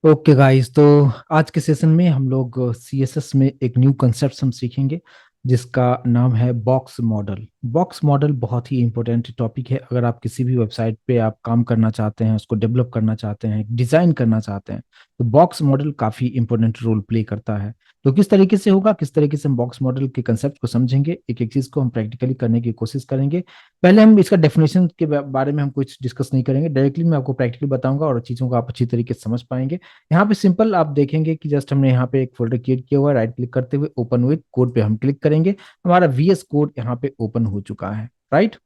Okay guys, तो आज के सेशन में हम लोग सीएसएस में एक न्यू कंसेप्ट हम सीखेंगे जिसका नाम है बॉक्स मॉडल। बॉक्स मॉडल बहुत ही इंपॉर्टेंट टॉपिक है। अगर आप किसी भी वेबसाइट पे आप काम करना चाहते हैं, उसको डेवलप करना चाहते हैं, डिजाइन करना चाहते हैं, तो बॉक्स मॉडल काफी इंपॉर्टेंट रोल प्ले करता है। तो किस तरीके से होगा, किस तरीके से हम बॉक्स मॉडल के कंसेप्ट को समझेंगे, एक एक चीज को हम प्रैक्टिकली करने की कोशिश करेंगे। पहले हम इसका डेफिनेशन के बारे में हम कुछ डिस्कस नहीं करेंगे, डायरेक्टली मैं आपको प्रैक्टिकली बताऊंगा और चीजों को आप अच्छी तरीके से समझ पाएंगे। यहाँ पे सिंपल आप देखेंगे कि जस्ट हमने यहाँ पे एक फोल्डर क्रिएट किया हुआ है। राइट क्लिक करते हुए ओपन विद कोड पे हम क्लिक करेंगे। हमारा वीएस कोड यहाँ पे ओपन हो चुका है। राइट।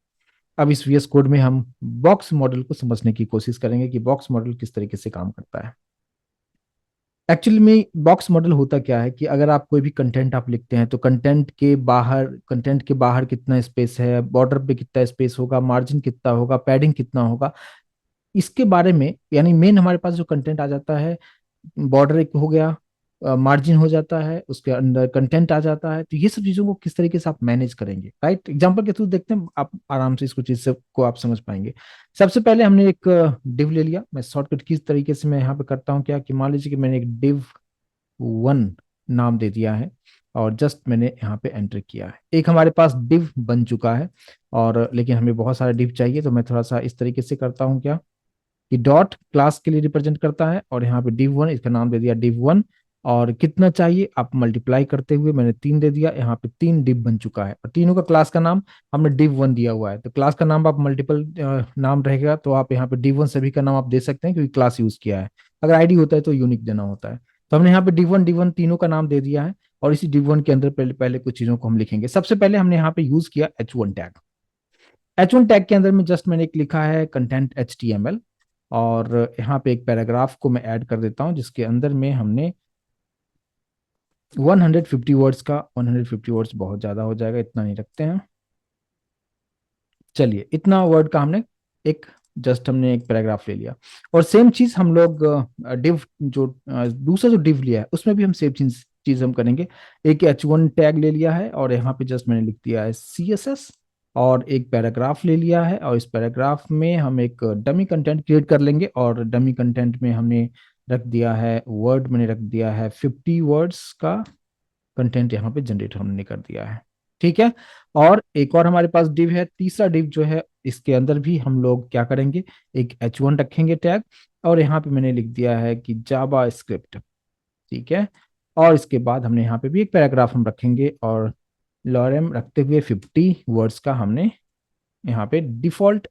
अब इस वीएस कोड में हम बॉक्स मॉडल को समझने की कोशिश करेंगे कि बॉक्स मॉडल किस तरीके से काम करता है। एक्चुअली में बॉक्स मॉडल होता क्या है कि अगर आप कोई भी कंटेंट आप लिखते हैं तो कंटेंट के बाहर कितना स्पेस है, बॉर्डर पे कितना स्पेस होगा, मार्जिन कितना होगा, पैडिंग कितना होगा, इसके बारे में, यानी मेन हमारे पास जो कंटेंट आ जाता है, बॉर्डर एक हो गया, मार्जिन हो जाता है, उसके अंदर कंटेंट आ जाता है। तो ये सब चीजों को किस तरीके से आप मैनेज करेंगे, राइट, एग्जांपल के थ्रू देखते हैं, आप आराम से इसको चीज से को आप समझ पाएंगे। सबसे पहले हमने एक डिव ले लिया। मैं शॉर्टकट किस तरीके से मैं यहाँ पे करता हूँ क्या, कि मान लीजिए कि मैंने एक डिव वन नाम दे दिया है और जस्ट मैंने यहाँ पे एंटर किया है। एक हमारे पास डिव बन चुका है, और लेकिन हमें बहुत सारे डिव चाहिए, तो मैं थोड़ा सा इस तरीके से करता हूँ क्या, कि डॉट क्लास के लिए रिप्रेजेंट करता है और यहाँ पे div वन, इसका नाम दे दिया div वन। और कितना चाहिए आप मल्टीप्लाई करते हुए मैंने 3 दे दिया। यहाँ पे 3 div बन चुका है और तीनों का क्लास का नाम हमने div वन दिया हुआ है। तो क्लास का नाम आप मल्टीपल नाम रहेगा, तो आप यहाँ पे div वन सभी का नाम आप दे सकते हैं क्योंकि क्लास यूज किया है। अगर आईडी होता है तो यूनिक देना होता है। तो हमने यहाँ पे div वन तीनों का नाम दे दिया है। और इसी div वन के अंदर पहले पहले कुछ चीजों को हम लिखेंगे। सबसे पहले हमने यहाँ पे यूज किया h1 टैग। H1 टैग के अंदर में जस्ट मैंने एक लिखा है कंटेंट HTML, और यहाँ पे एक पैराग्राफ को मैं ऐड कर देता हूँ जिसके अंदर में हमने 150 वर्ड्स का, 150 वर्ड्स बहुत ज्यादा हो जाएगा, इतना नहीं रखते हैं। चलिए, इतना वर्ड का हमने एक, जस्ट हमने एक पैराग्राफ ले लिया। और सेम चीज हम लोग डिव जो दूसरा जो डिव लिया है उसमें भी हम सेम चीज चीज हम करेंगे। एक H1 टैग ले लिया है और यहाँ पे जस्ट मैंने लिख दिया है CSS, और एक पैराग्राफ ले लिया है और इस पैराग्राफ में हम एक डमी कंटेंट क्रिएट कर लेंगे। और डमी कंटेंट में हमने रख दिया है वर्ड, मैंने रख दिया है 50 वर्ड्स का कंटेंट यहाँ पे जनरेट हमने कर दिया है। ठीक है। और एक और हमारे पास डिव है, तीसरा डिव जो है, इसके अंदर भी हम लोग क्या करेंगे, एक H1 रखेंगे टैग, और यहाँ पे मैंने लिख दिया है कि जावा स्क्रिप्ट। ठीक है। और इसके बाद हमने यहाँ पे भी एक पैराग्राफ हम रखेंगे, और लॉरेम रखते हुए 50 वर्ड्स का हमने यहाँ पे डिफॉल्ट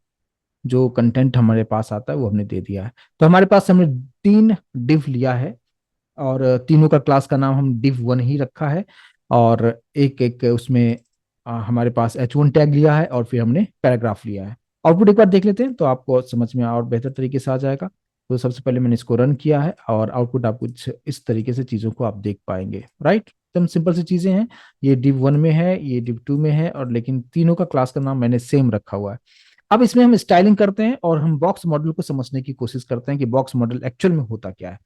जो कंटेंट हमारे पास आता है वो हमने दे दिया है। तो हमारे पास हमने 3 डिव लिया है, और तीनों का क्लास का नाम हम div वन ही रखा है। और एक एक उसमें हमारे पास H1 टैग लिया है और फिर हमने पैराग्राफ लिया है। आउटपुट एक बार देख लेते हैं तो आपको समझ में और बेहतर तरीके से आ जाएगा। तो सबसे पहले मैंने इसको रन किया है और आउटपुट आप कुछ इस तरीके से चीजों को आप देख पाएंगे। राइट, एकदम सिंपल सी चीजें हैं। ये div वन में है, ये div टू में है, और लेकिन तीनों का क्लास का नाम मैंने सेम रखा हुआ है। अब इसमें हम स्टाइलिंग करते हैं और हम बॉक्स मॉडल को समझने की कोशिश करते हैं कि बॉक्स मॉडल एक्चुअल में होता क्या है।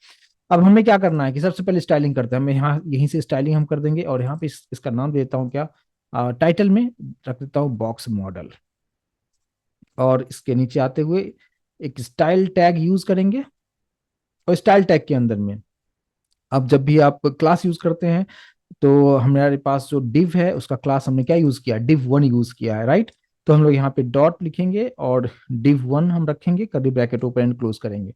अब हमें क्या करना है कि सबसे पहले स्टाइलिंग करते हैं। मैं यहाँ यहीं से स्टाइलिंग हम कर देंगे, और यहाँ पे इसका नाम देता हूँ क्या, टाइटल में रख देता हूँ बॉक्स मॉडल। और इसके नीचे आते हुए एक स्टाइल टैग यूज करेंगे। और स्टाइल टैग के अंदर में अब जब भी आप क्लास यूज करते हैं तो हमारे पास जो डिव है उसका क्लास हमने क्या यूज किया, div वन यूज किया है। राइट। तो हम लोग यहाँ पे डॉट लिखेंगे और div वन हम रखेंगे, curly bracket open and close करेंगे।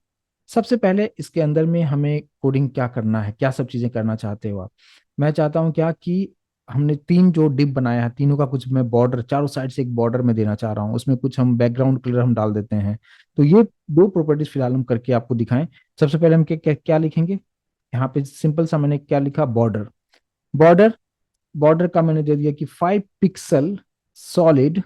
सबसे पहले इसके अंदर में हमें कोडिंग क्या करना है, क्या सब चीजें करना चाहते हो आप। मैं चाहता हूँ क्या कि हमने 3 जो डिव बनाया है, तीनों का कुछ मैं बॉर्डर, चारों साइड से एक बॉर्डर में देना चाह रहा हूँ, उसमें कुछ हम बैकग्राउंड कलर हम डाल देते हैं। तो ये 2 प्रॉपर्टीज फिलहाल हम करके आपको दिखाएं। सबसे पहले हम क्या क्या क्या लिखेंगे, यहाँ पे सिंपल सा मैंने क्या लिखा, बॉर्डर। बॉर्डर बॉर्डर का मैंने दे दिया कि 5 पिक्सल सॉलिड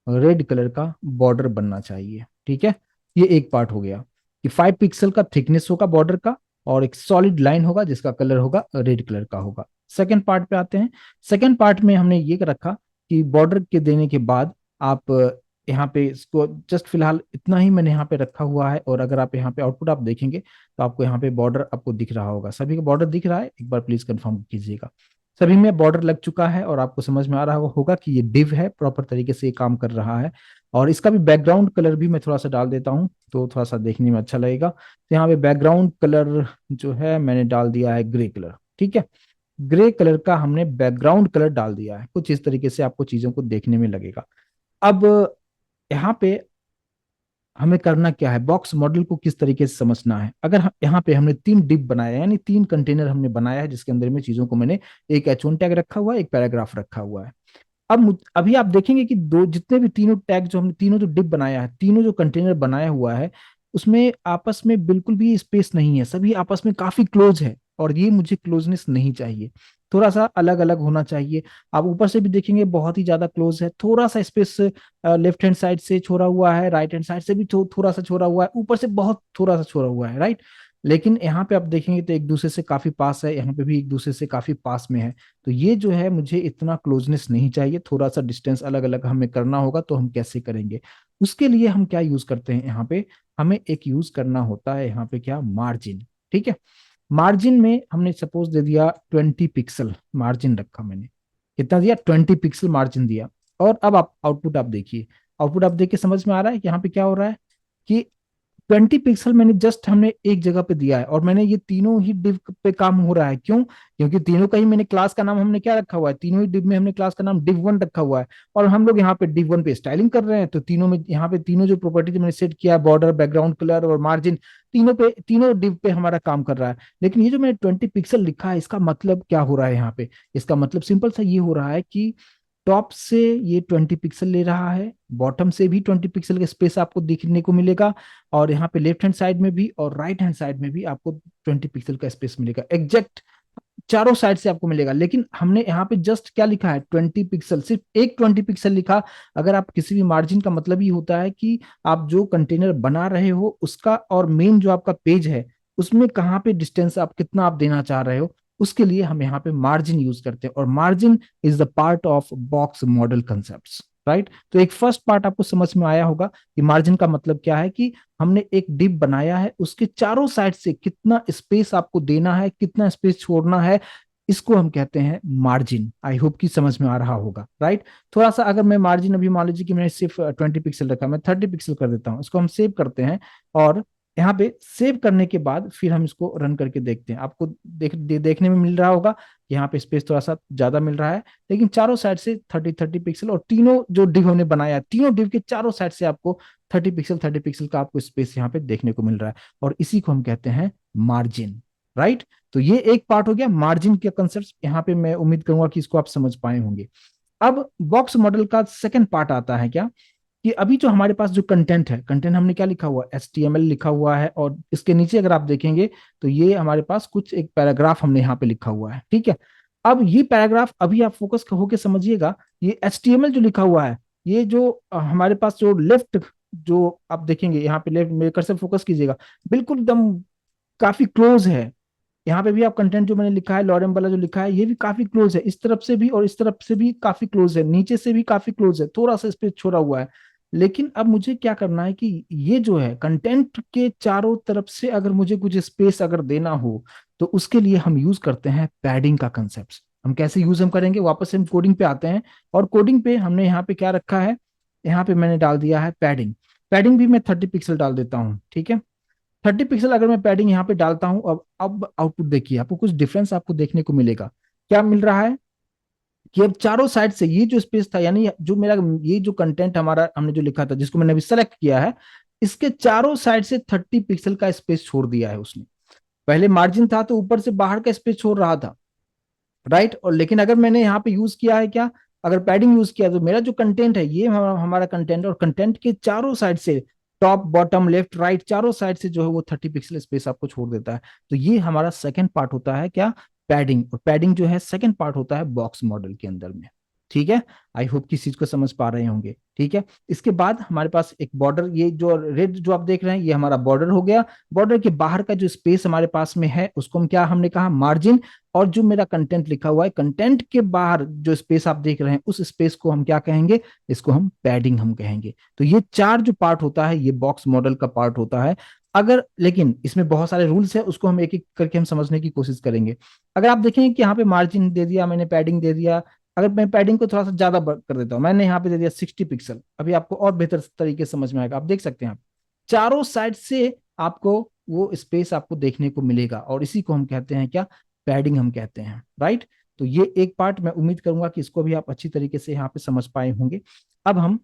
रेड कलर का बॉर्डर बनना चाहिए। ठीक है। ये एक पार्ट हो गया कि 5 पिक्सल का थिकनेस होगा बॉर्डर का, और एक सॉलिड लाइन होगा जिसका कलर होगा रेड कलर का होगा। सेकेंड पार्ट पे आते हैं। सेकेंड पार्ट में हमने ये रखा कि बॉर्डर के देने के बाद आप यहाँ पे इसको जस्ट फिलहाल इतना ही मैंने यहाँ पे रखा हुआ है। और अगर आप यहाँ पे आउटपुट आप देखेंगे तो आपको यहाँ पे बॉर्डर आपको दिख रहा होगा, सभी का बॉर्डर दिख रहा है, एक बार प्लीज कंफर्म कीजिएगा। सभी में बॉर्डर लग चुका है और आपको समझ में आ रहा होगा कि ये डिव है, प्रॉपर तरीके से ये काम कर रहा है। और इसका भी बैकग्राउंड कलर भी मैं थोड़ा सा डाल देता हूँ तो थोड़ा सा देखने में अच्छा लगेगा। तो यहाँ पे बैकग्राउंड कलर जो है मैंने डाल दिया है ग्रे कलर। ठीक है, ग्रे कलर का हमने बैकग्राउंड कलर डाल दिया है। कुछ इस तरीके से आपको चीजों को देखने में लगेगा। अब यहाँ पे हमें करना क्या है, बॉक्स मॉडल को किस तरीके से समझना है। अगर यहाँ पे हमने तीन डिप बनाया है, यानी तीन कंटेनर हमने बनाया है जिसके अंदर में चीजों को मैंने एक H1 टैग रखा हुआ है, एक पैराग्राफ रखा हुआ है। अब अभी आप देखेंगे कि दो जितने भी तीनों टैग जो हमने तीनों जो डिप बनाया है, तीनों जो कंटेनर बनाया हुआ है, उसमें आपस में बिल्कुल भी स्पेस नहीं है, सभी आपस में काफी क्लोज है। और ये मुझे क्लोजनेस नहीं चाहिए, थोड़ा सा अलग अलग होना चाहिए। आप ऊपर से भी देखेंगे बहुत ही ज्यादा क्लोज है, थोड़ा सा स्पेस लेफ्ट हैंड साइड से छोड़ा हुआ है, राइट हैंड साइड से भी थोड़ा सा छोड़ा हुआ है, ऊपर से बहुत थोड़ा सा छोड़ा हुआ है, राइट। लेकिन यहाँ पे आप देखेंगे तो एक दूसरे से काफी पास है, यहाँ पे भी एक दूसरे से काफी पास में है। तो ये जो है मुझे इतना क्लोजनेस नहीं चाहिए, थोड़ा सा डिस्टेंस अलग अलग हमें करना होगा। तो हम कैसे करेंगे, उसके लिए हम क्या यूज करते हैं यहाँ पे, हमें एक यूज करना होता है यहाँ पे क्या, मार्जिन। ठीक है, मार्जिन में हमने सपोज दे दिया 20 पिक्सल मार्जिन रखा मैंने। कितना दिया, 20 पिक्सल मार्जिन दिया। और अब आप आउटपुट आप देखिए, आउटपुट आप देख के समझ में आ रहा है कि यहाँ पे क्या हो रहा है कि 20 पिक्सल मैंने जस्ट हमने एक जगह पे दिया है और मैंने ये तीनों ही डिव पे काम हो रहा है। क्यों, क्योंकि तीनों का ही मैंने क्लास का नाम हमने क्या रखा हुआ है, तीनों ही डिव में हमने क्लास का नाम div1 रखा हुआ है। और हम लोग यहाँ पे div1 पे स्टाइलिंग कर रहे हैं, तो तीनों में यहाँ पे तीनों जो प्रॉपर्टी मैंने सेट किया, बॉर्डर, बैकग्राउंड कलर और मार्जिन, तीनों पे तीनों डिव पे हमारा काम कर रहा है। लेकिन ये जो मैंने 20 पिक्सल लिखा है, इसका मतलब क्या हो रहा है यहाँ पे, इसका मतलब सिंपल सा ये हो रहा है कि टॉप से ये 20 पिक्सल ले रहा है, बॉटम से भी 20 पिक्सल का स्पेस आपको दिखने को मिलेगा, और यहाँ पे लेफ्ट हैंड साइड में भी और राइट हैंड साइड में भी आपको 20 पिक्सल का स्पेस मिलेगा, एग्जैक्ट चारों साइड से आपको मिलेगा। लेकिन हमने यहाँ पे जस्ट क्या लिखा है, 20 पिक्सल, सिर्फ एक 20 पिक्सल लिखा। अगर आप किसी भी मार्जिन का मतलब ही होता है कि आप जो कंटेनर बना रहे हो उसका और मेन जो आपका पेज है उसमें कहाँ पे डिस्टेंस आप कितना आप देना चाह रहे हो, उसके लिए हम यहाँ पे मार्जिन यूज करते हैं। और margin is the part of box model concept, right. तो एक फर्स्ट पार्ट आपको समझ में आया होगा कि मार्जिन का मतलब क्या है, कि हमने एक डिप बनाया है, उसके चारों साइड से कितना स्पेस आपको देना है, कितना स्पेस छोड़ना है, इसको हम कहते हैं मार्जिन। आई होप कि समझ में आ रहा होगा, राइट। थोड़ा सा अगर मैं मार्जिन अभी मान लीजिए कि मैंने सिर्फ 20 पिक्सल रखा, मैं 30 पिक्सल कर देता हूँ, इसको हम सेव करते हैं। और यहाँ पे सेव करने के बाद फिर हम इसको रन करके देखते हैं। आपको देखने में मिल रहा होगा कि यहाँ पे स्पेस थोड़ा सा ज्यादा मिल रहा है, लेकिन चारों साइड से 30 30 पिक्सल, और तीनों जो डिव हमने बनाया, तीनों डिव के चारों साइड से आपको 30 पिक्सल का आपको स्पेस यहाँ पे देखने को मिल रहा है। और इसी को हम कहते हैं मार्जिन, राइट। तो ये एक पार्ट हो गया मार्जिन के कंसेप्ट, यहाँ पे मैं उम्मीद करूंगा कि इसको आप समझ पाए होंगे। अब बॉक्स मॉडल का सेकंड पार्ट आता है क्या, कि अभी जो हमारे पास जो कंटेंट है, कंटेंट हमने क्या लिखा हुआ है, HTML लिखा हुआ है, और इसके नीचे अगर आप देखेंगे तो ये हमारे पास कुछ एक पैराग्राफ हमने यहाँ पे लिखा हुआ है। ठीक है, अब ये पैराग्राफ अभी आप फोकस होके समझिएगा, ये HTML जो लिखा हुआ है, ये जो हमारे पास जो लेफ्ट, जो आप देखेंगे यहाँ पे लेफ्ट मेकर से फोकस कीजिएगा, बिल्कुल एकदम काफी क्लोज है। यहाँ पे भी आप कंटेंट जो मैंने लिखा है, लॉरेम वाला जो लिखा है, ये भी काफी क्लोज है, इस तरफ से भी और इस तरफ से भी काफी क्लोज है, नीचे से भी काफी क्लोज है, थोड़ा सा स्पेस छोड़ा हुआ है। लेकिन अब मुझे क्या करना है कि ये जो है कंटेंट के चारों तरफ से अगर मुझे कुछ स्पेस अगर देना हो, तो उसके लिए हम यूज करते हैं पैडिंग का कंसेप्ट। हम कैसे यूज हम करेंगे, वापस से हम कोडिंग पे आते हैं। और कोडिंग पे हमने यहाँ पे क्या रखा है, यहाँ पे मैंने डाल दिया है पैडिंग। पैडिंग भी मैं 30 पिक्सल डाल देता हूँ। ठीक है, 30 पिक्सल अगर मैं पैडिंग यहाँ पे डालता हूँ, अब आउटपुट देखिए, आपको कुछ डिफरेंस आपको देखने को मिलेगा। क्या मिल रहा है कि अब चारों साइड से ये जो स्पेस था, यानी जो मेरा ये जो कंटेंट हमारा हमने जो लिखा था जिसको मैंने अभी सेलेक्ट किया है, इसके चारों साइड से 30 पिक्सल का स्पेस छोड़ दिया है उसने। पहले मार्जिन था तो ऊपर से बाहर का स्पेस छोड़ रहा था, राइट। और लेकिन अगर मैंने यहाँ पे यूज किया है क्या, अगर पैडिंग यूज किया, तो मेरा जो कंटेंट है ये हमारा कंटेंट, और कंटेंट के चारों साइड से, टॉप बॉटम लेफ्ट राइट चारों साइड से जो है वो 30 पिक्सल स्पेस आपको छोड़ देता है। तो ये हमारा सेकंड पार्ट होता है क्या, पैडिंग। और पैडिंग जो है सेकंड पार्ट होता है बॉक्स मॉडल के अंदर में। ठीक है, आई होप किस चीज को समझ पा रहे होंगे। ठीक है, इसके बाद हमारे पास एक बॉर्डर, ये जो रेड जो आप देख रहे हैं ये हमारा बॉर्डर हो गया। बॉर्डर के बाहर का जो स्पेस हमारे पास में है उसको हम क्या हमने कहा, मार्जिन। और जो मेरा कंटेंट लिखा हुआ है, कंटेंट के बाहर जो स्पेस आप देख रहे हैं उस स्पेस को हम क्या कहेंगे, इसको हम पैडिंग हम कहेंगे। तो ये चार जो पार्ट होता है ये बॉक्स मॉडल का पार्ट होता है। अगर, लेकिन इसमें बहुत सारे रूल्स है, उसको हम एक एक करके हम समझने की कोशिश करेंगे। अगर आप देखें कि यहाँ पे मार्जिन दे दिया मैंने, पैडिंग दे दिया, अगर मैं पैडिंग को थोड़ा सा ज्यादा कर देता हूँ, मैंने यहाँ पे दे दिया 60 पिक्सल, अभी आपको और बेहतर तरीके से समझ में आएगा। आप देख सकते हैं, आप चारों साइड से आपको वो स्पेस आपको देखने को मिलेगा, और इसी को हम कहते हैं क्या, पैडिंग हम कहते हैं, राइट। तो ये एक पार्ट मैं उम्मीद करूंगा कि इसको भी आप अच्छी तरीके से यहाँ पे समझ पाए होंगे। अब हम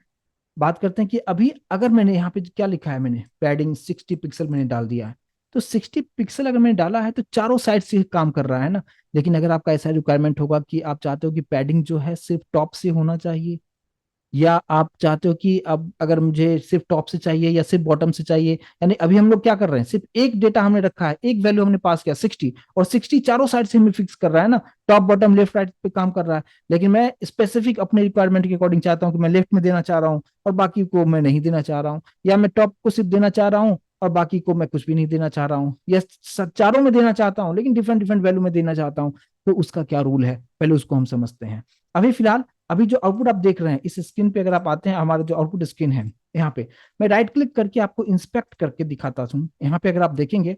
बात करते हैं कि अभी अगर मैंने यहाँ पे क्या लिखा है, मैंने पैडिंग 60 पिक्सल मैंने डाल दिया है, तो 60 पिक्सल अगर मैंने डाला है तो चारों साइड से काम कर रहा है ना। लेकिन अगर आपका ऐसा रिक्वायरमेंट होगा कि आप चाहते हो कि पैडिंग जो है सिर्फ टॉप से होना चाहिए, या आप चाहते हो कि अब अगर मुझे सिर्फ टॉप से चाहिए या सिर्फ बॉटम से चाहिए, यानी अभी हम लोग क्या कर रहे हैं, सिर्फ एक डेटा हमने रखा है, एक वैल्यू हमने पास किया 60, और 60 चारों साइड से हमें फिक्स कर रहा है ना, टॉप बॉटम लेफ्ट राइट पे काम कर रहा है। लेकिन मैं स्पेसिफिक अपने रिक्वायरमेंट के अकॉर्डिंग चाहता हूँ कि मैं लेफ्ट में देना चाह रहा हूँ और बाकी को मैं नहीं देना चाह रहा हूँ, या मैं टॉप को सिर्फ देना चाह रहा हूँ और बाकी को मैं कुछ भी नहीं देना चाह रहा हूँ, या चारों में देना चाहता हूँ लेकिन डिफरेंट डिफरेंट वैल्यू में देना चाहता हूँ। तो उसका क्या रूल है, पहले उसको हम समझते हैं। अभी फिलहाल, अभी जो आउटपुट आप देख रहे हैं इस स्क्रीन पे, अगर आप आते हैं, हमारा जो आउटपुट स्क्रीन है यहाँ पे, मैं राइट क्लिक करके आपको इंस्पेक्ट करके दिखाता हूँ। यहाँ पे अगर आप देखेंगे,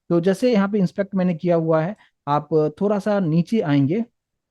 तो जैसे यहाँ पे इंस्पेक्ट मैंने किया हुआ है, आप थोड़ा सा नीचे आएंगे,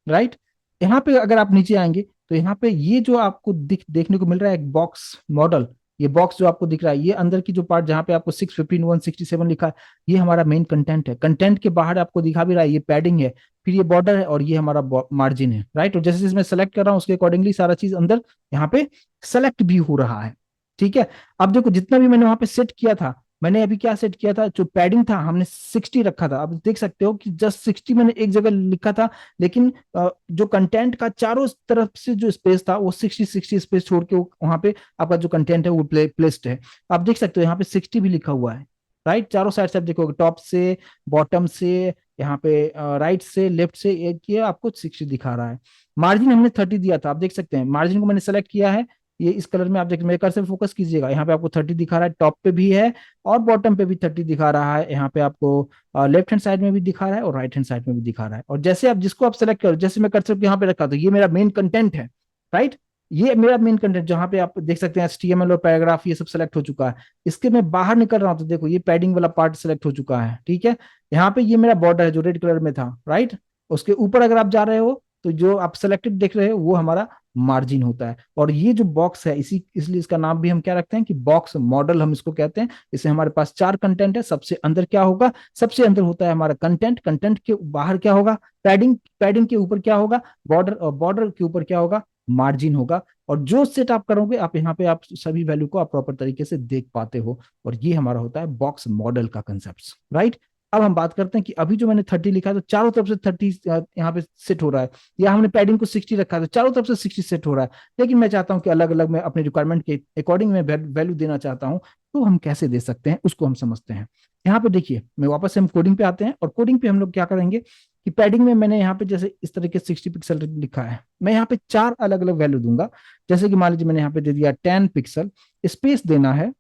राइट। यहाँ पे अगर आप नीचे आएंगे तो यहाँ पे ये जो आपको देखने को मिल रहा है एक बॉक्स मॉडल, ये बॉक्स जो आपको दिख रहा है, ये अंदर की जो पार्ट जहाँ पे आपको 615 167 लिखा है, ये हमारा मेन कंटेंट है। कंटेंट के बाहर आपको दिखा भी रहा है ये पैडिंग है, फिर ये बॉर्डर है, और ये हमारा मार्जिन है, राइट। और जैसे जैसे मैं सेलेक्ट कर रहा हूँ उसके अकॉर्डिंगली सारा चीज अंदर यहाँ पे सेलेक्ट भी हो रहा है, ठीक है। अब देखो जितना भी मैंने वहां पे सेट किया था, मैंने अभी क्या सेट किया था, जो पैडिंग था हमने 60 रखा था, अब देख सकते हो कि जस्ट 60 मैंने एक जगह लिखा था, लेकिन जो कंटेंट का चारों तरफ से जो स्पेस था वो 60 60 स्पेस छोड़ के वहां पे आपका जो कंटेंट है वो प्लेस्ड है। आप देख सकते हो यहाँ पे 60 भी लिखा हुआ है, राइट। चारों साइड से आप देखोगे, टॉप से, बॉटम से, यहाँ पे राइट से, लेफ्ट से, एक ये आपको 60 दिखा रहा है। मार्जिन हमने 30 दिया था, आप देख सकते हैं मार्जिन को मैंने सेलेक्ट किया है, ये इस कलर में आप देख, मेरे कर्सर फोकस कीजिएगा, यहाँ पे आपको 30 दिखा रहा है, टॉप पे भी है और बॉटम पे भी 30 दिखा रहा है। यहाँ पे आपको लेफ्ट हैंड साइड में भी दिखा रहा है और राइट हैंड साइड में भी दिखा रहा है। और जैसे आप जिसको आप सेलेक्ट करो, जैसे मैं कर्सर यहाँ पे रखा तो ये मेरा मेन कंटेंट है, राइट। ये मेरा मेन कंटेंट जहां पे आप देख सकते हैं HTML और पैराग्राफ ये सब सेलेक्ट हो चुका है। इसके मैं बाहर निकल रहा हूं तो देखो ये पैडिंग वाला पार्ट सेलेक्ट हो चुका है, ठीक है। यहाँ पे ये मेरा बॉर्डर है जो रेड कलर में था, राइट। उसके ऊपर अगर आप जा रहे हो तो जो आप सेलेक्टेड देख रहे हो वो हमारा मार्जिन होता है। और ये जो बॉक्स है, इसी इसलिए इसका नाम भी हम क्या रखते हैं कि बॉक्स मॉडल हम इसको कहते हैं। इसे हमारे पास चार कंटेंट है, सबसे अंदर क्या होगा, सबसे अंदर होता है हमारा कंटेंट, कंटेंट के बाहर क्या होगा पैडिंग, पैडिंग के ऊपर क्या होगा बॉर्डर, और बॉर्डर के ऊपर क्या होगा मार्जिन होगा। और जो सेट आप करोगे आप यहाँ पे आप सभी वैल्यू को आप प्रॉपर तरीके से देख पाते हो। और ये हमारा होता है बॉक्स मॉडल का कंसेप्ट, राइट। अब हम बात करते हैं कि अभी जो मैंने 30 लिखा है तो चारों तरफ से 30 यहाँ पे सेट हो रहा है, या हमने पैडिंग को 60 रखा है तो चारों तरफ से 60 सेट हो रहा है। लेकिन मैं चाहता हूँ कि अलग अलग मैं अपने रिक्वायरमेंट के अकॉर्डिंग में वैल्यू देना चाहता हूँ, तो हम कैसे दे सकते हैं उसको हम समझते हैं। यहाँ पे देखिए, मैं वापस से हम कोडिंग पे आते हैं, और कोडिंग पे हम लोग क्या करेंगे कि पैडिंग में मैंने यहाँ पे जैसे इस तरीके से 60 पिक्सल लिखा है, मैं यहाँ पे चार अलग अलग वैल्यू दूंगा। जैसे कि मान लीजिए मैंने यहाँ पे दे दिया 10 पिक्सल, स्पेस देना है।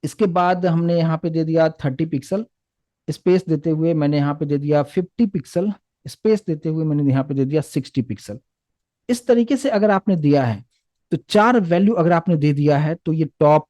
इसके बाद हमने यहाँ पे दे दिया 30 पिक्सल, स्पेस देते हुए मैंने यहाँ पे दे दिया 50 पिक्सल, स्पेस देते हुए मैंने यहाँ पे दे दिया 60 पिक्सल। इस तरीके से अगर आपने दिया है, तो चार वैल्यू अगर आपने दे दिया है तो ये टॉप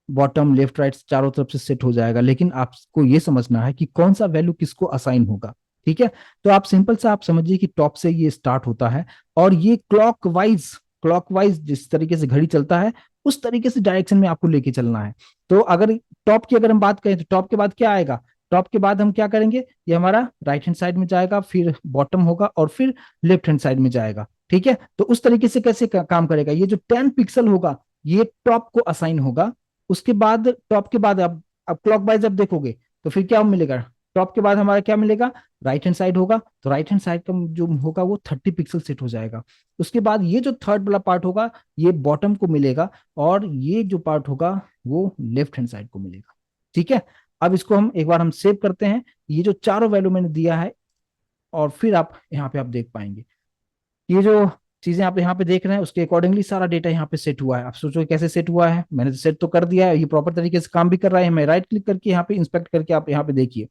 बॉटम लेफ्ट राइट चारों तरफ से सेट हो जाएगा। लेकिन आपको ये समझना है कि कौन सा वैल्यू किसको असाइन होगा, ठीक है। तो आप सिंपल सा आप समझिए कि टॉप से ये स्टार्ट होता है, और ये क्लॉकवाइज जिस तरीके से घड़ी चलता है उस तरीके से डायरेक्शन में आपको लेके चलना है। तो अगर टॉप की अगर हम बात करें तो टॉप के बाद क्या आएगा, टॉप के बाद हम क्या करेंगे, ये हमारा राइट हैंड साइड में जाएगा, फिर बॉटम होगा और फिर लेफ्ट हैंड साइड में जाएगा, ठीक है। तो उस तरीके से कैसे काम करेगा, ये जो 10 पिक्सल होगा ये टॉप को असाइन होगा। उसके बाद टॉप के बाद अब क्लॉकवाइज अब देखोगे तो फिर क्या मिलेगा, टॉप के बाद हमारा क्या मिलेगा, राइट हैंड साइड होगा, तो राइट हैंड साइड का जो होगा वो 30 पिक्सल सेट हो जाएगा। उसके बाद ये जो थर्ड वाला पार्ट होगा ये बॉटम को मिलेगा, और ये जो पार्ट होगा वो लेफ्ट हैंड साइड को मिलेगा, ठीक है। अब इसको हम एक बार हम सेव करते हैं, ये जो चारों वैल्यू मैंने दिया है, और फिर आप यहाँ पे आप देख पाएंगे ये जो चीजें आप यहाँ पे देख रहे हैं उसके अकॉर्डिंगली सारा डेटा यहाँ पे सेट हुआ है। आप सोचो कैसे सेट हुआ है, मैंने तो सेट तो कर दिया है, ये प्रॉपर तरीके से काम भी कर रहा है। मैं राइट क्लिक करके यहाँ पे इंस्पेक्ट करके आप यहाँ पे देखिए,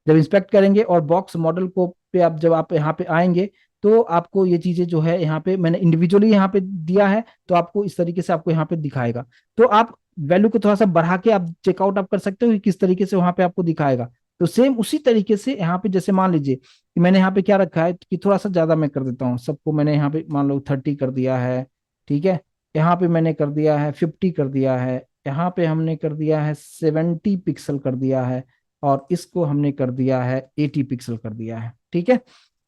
जब इंस्पेक्ट करेंगे और बॉक्स मॉडल को पे आप जब आप यहाँ पे आएंगे तो आपको ये चीजें जो है यहाँ पे मैंने इंडिविजुअली यहाँ पे दिया है, तो आपको इस तरीके से आपको यहाँ पे दिखाएगा। तो आप वैल्यू को थोड़ा सा बढ़ा के आप चेकआउट आप कर सकते हो कि किस तरीके से वहां पे आपको दिखाएगा। तो सेम उसी तरीके से यहाँ पे जैसे मान लीजिए कि मैंने यहाँ पे क्या रखा है कि थोड़ा सा ज्यादा मैं कर देता हूँ सबको, मैंने यहाँ पे मान लो 30 कर दिया है, ठीक है। यहाँ पे मैंने कर दिया है 50 कर दिया है, यहाँ पे हमने कर दिया है 70 पिक्सल कर दिया है, और इसको हमने कर दिया है 80 पिक्सल कर दिया है, ठीक है।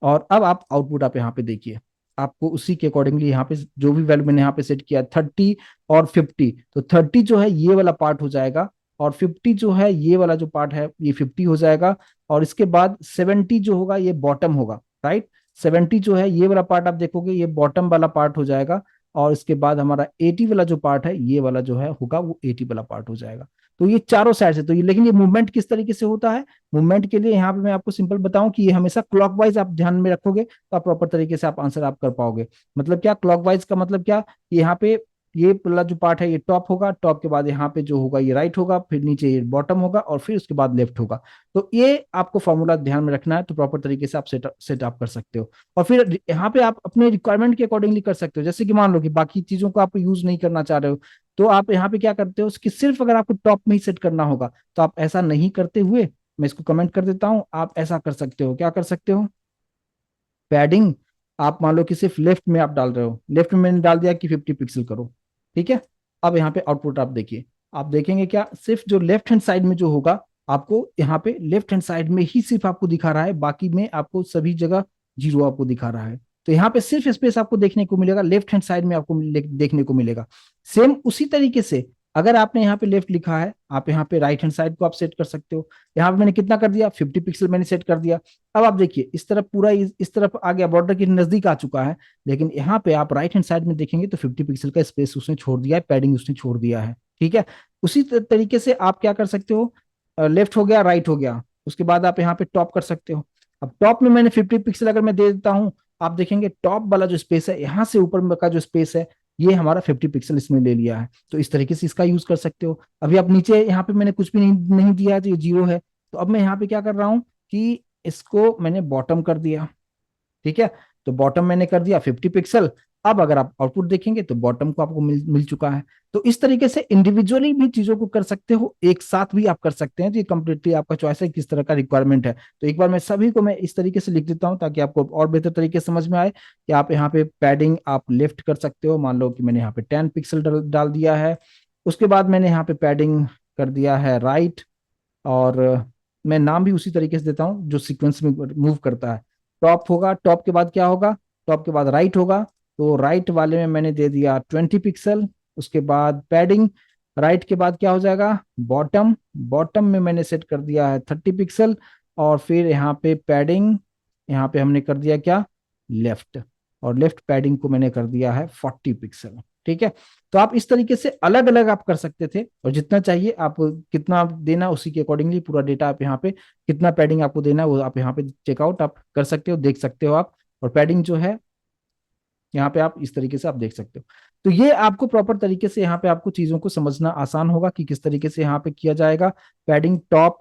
और अब आप आउटपुट आप यहाँ पे देखिए, आपको उसी के अकॉर्डिंगली यहाँ पे जो भी वैल्यू मैंने यहाँ पे सेट किया 30 और 50, तो 30 जो है ये वाला पार्ट हो जाएगा, और 50 जो है ये वाला जो पार्ट है ये 50 हो जाएगा, और इसके बाद 70 जो होगा ये बॉटम होगा, राइट। 70 जो है ये वाला पार्ट आप देखोगे ये बॉटम वाला पार्ट हो जाएगा, और इसके बाद हमारा 80 वाला जो पार्ट है ये वाला जो है होगा वो 80 वाला पार्ट हो जाएगा। तो ये चारों साइड से, तो ये लेकिन ये मूवमेंट किस तरीके से होता है, मूवमेंट के लिए यहाँ पे मैं आपको सिंपल बताऊं कि ये हमेशा क्लॉकवाइज आप ध्यान में रखोगे तो आप प्रॉपर तरीके से आप आंसर आप कर पाओगे। मतलब क्या क्लॉकवाइज का मतलब क्या, यहाँ पे ये वाला जो पार्ट है ये टॉप होगा, टॉप के बाद यहाँ पे जो होगा ये राइट होगा, फिर नीचे ये बॉटम होगा, और फिर उसके बाद लेफ्ट होगा। तो ये आपको फॉर्मूला ध्यान में रखना है, तो प्रॉपर तरीके से आप सेट अप कर सकते हो। और फिर यहाँ पे आप अपने रिक्वायरमेंट के अकॉर्डिंगली कर सकते हो, जैसे कि मान लो कि बाकी चीजों को आप यूज नहीं करना चाह रहे हो, तो आप यहाँ पे क्या करते हो कि सिर्फ अगर आपको टॉप में ही सेट करना होगा तो आप ऐसा नहीं करते हुए, मैं इसको कमेंट कर देता हूं, आप ऐसा कर सकते हो, क्या कर सकते हो, पैडिंग आप मान लो कि सिर्फ लेफ्ट में आप डाल रहे हो, लेफ्ट में मैंने डाल दिया कि 50 पिक्सल करो, ठीक है। अब यहाँ पे आउटपुट आप देखिए, आप देखेंगे क्या सिर्फ जो लेफ्ट हैंड साइड में जो होगा आपको यहाँ पे लेफ्ट हैंड साइड में ही सिर्फ आपको दिखा रहा है, बाकी में आपको सभी जगह जीरो आपको दिखा रहा है। तो यहाँ पे सिर्फ स्पेस आपको देखने को मिलेगा, लेफ्ट हैंड साइड में आपको देखने को मिलेगा। सेम उसी तरीके से अगर आपने यहाँ पे लेफ्ट लिखा है, आप यहाँ पे राइट हैंड साइड को आप सेट कर सकते हो। यहाँ पे मैंने कितना कर दिया 50 पिक्सल मैंने सेट कर दिया। अब आप देखिए इस तरफ पूरा इस तरफ आ गया, बॉर्डर के नजदीक आ चुका है, लेकिन यहाँ पे आप राइट हैंड साइड में देखेंगे तो 50 पिक्सल का स्पेस उसने छोड़ दिया है, पैडिंग उसने छोड़ दिया है, ठीक है। उसी तरीके से आप क्या कर सकते हो, लेफ्ट हो गया राइट हो गया, उसके बाद आप यहाँ पे टॉप कर सकते हो। अब टॉप में मैंने 50 पिक्सल अगर मैं दे देता हूँ, आप देखेंगे टॉप वाला जो स्पेस है यहाँ से ऊपर का जो स्पेस है ये हमारा 50 पिक्सल इसने ले लिया है। तो इस तरीके से इसका यूज कर सकते हो। अभी आप नीचे यहाँ पे मैंने कुछ भी नहीं दिया है तो ये जीरो है, तो अब मैं यहाँ पे क्या कर रहा हूँ कि इसको मैंने बॉटम कर दिया, ठीक है। तो बॉटम मैंने कर दिया 50 पिक्सल। अब अगर आप आउटपुट देखेंगे तो बॉटम को आपको मिल चुका है। तो इस तरीके से इंडिविजुअली भी चीजों को कर सकते हो, एक साथ भी आप कर सकते हैं, तो ये कंप्लीटली आपका चॉइस है किस तरह का रिक्वायरमेंट है। तो एक बार मैं सभी को मैं इस तरीके से लिख देता हूँ ताकि आपको और बेहतर तरीके से समझ में आए कि आप यहाँ पे पैडिंग आप लेफ्ट कर सकते हो, मान लो कि मैंने यहाँ पे 10 पिक्सल डाल दिया है। उसके बाद मैंने यहाँ पे पैडिंग कर दिया है राइट, और मैं नाम भी उसी तरीके से देता हूँ जो सीक्वेंस में मूव करता है। टॉप होगा, टॉप के बाद क्या होगा, टॉप के बाद राइट होगा, तो राइट वाले में मैंने दे दिया 20 पिक्सल। उसके बाद पैडिंग, राइट के बाद क्या हो जाएगा बॉटम, बॉटम में मैंने सेट कर दिया है 30 पिक्सल, और फिर यहाँ पे पैडिंग, यहाँ पे हमने कर दिया क्या लेफ्ट, और लेफ्ट पैडिंग को मैंने कर दिया है 40 पिक्सल, ठीक है। तो आप इस तरीके से अलग अलग आप कर सकते थे, और जितना चाहिए आप कितना देना उसी के अकॉर्डिंगली पूरा डेटा आप यहाँ पे कितना पैडिंग आपको देना है वो आप यहाँ पे चेकआउट आप कर सकते हो, देख सकते हो आप। और पैडिंग जो है यहाँ पे आप इस तरीके से आप देख सकते हो। तो ये आपको प्रॉपर तरीके से यहाँ पे आपको चीजों को समझना आसान होगा कि किस तरीके से यहाँ पे किया जाएगा। Padding top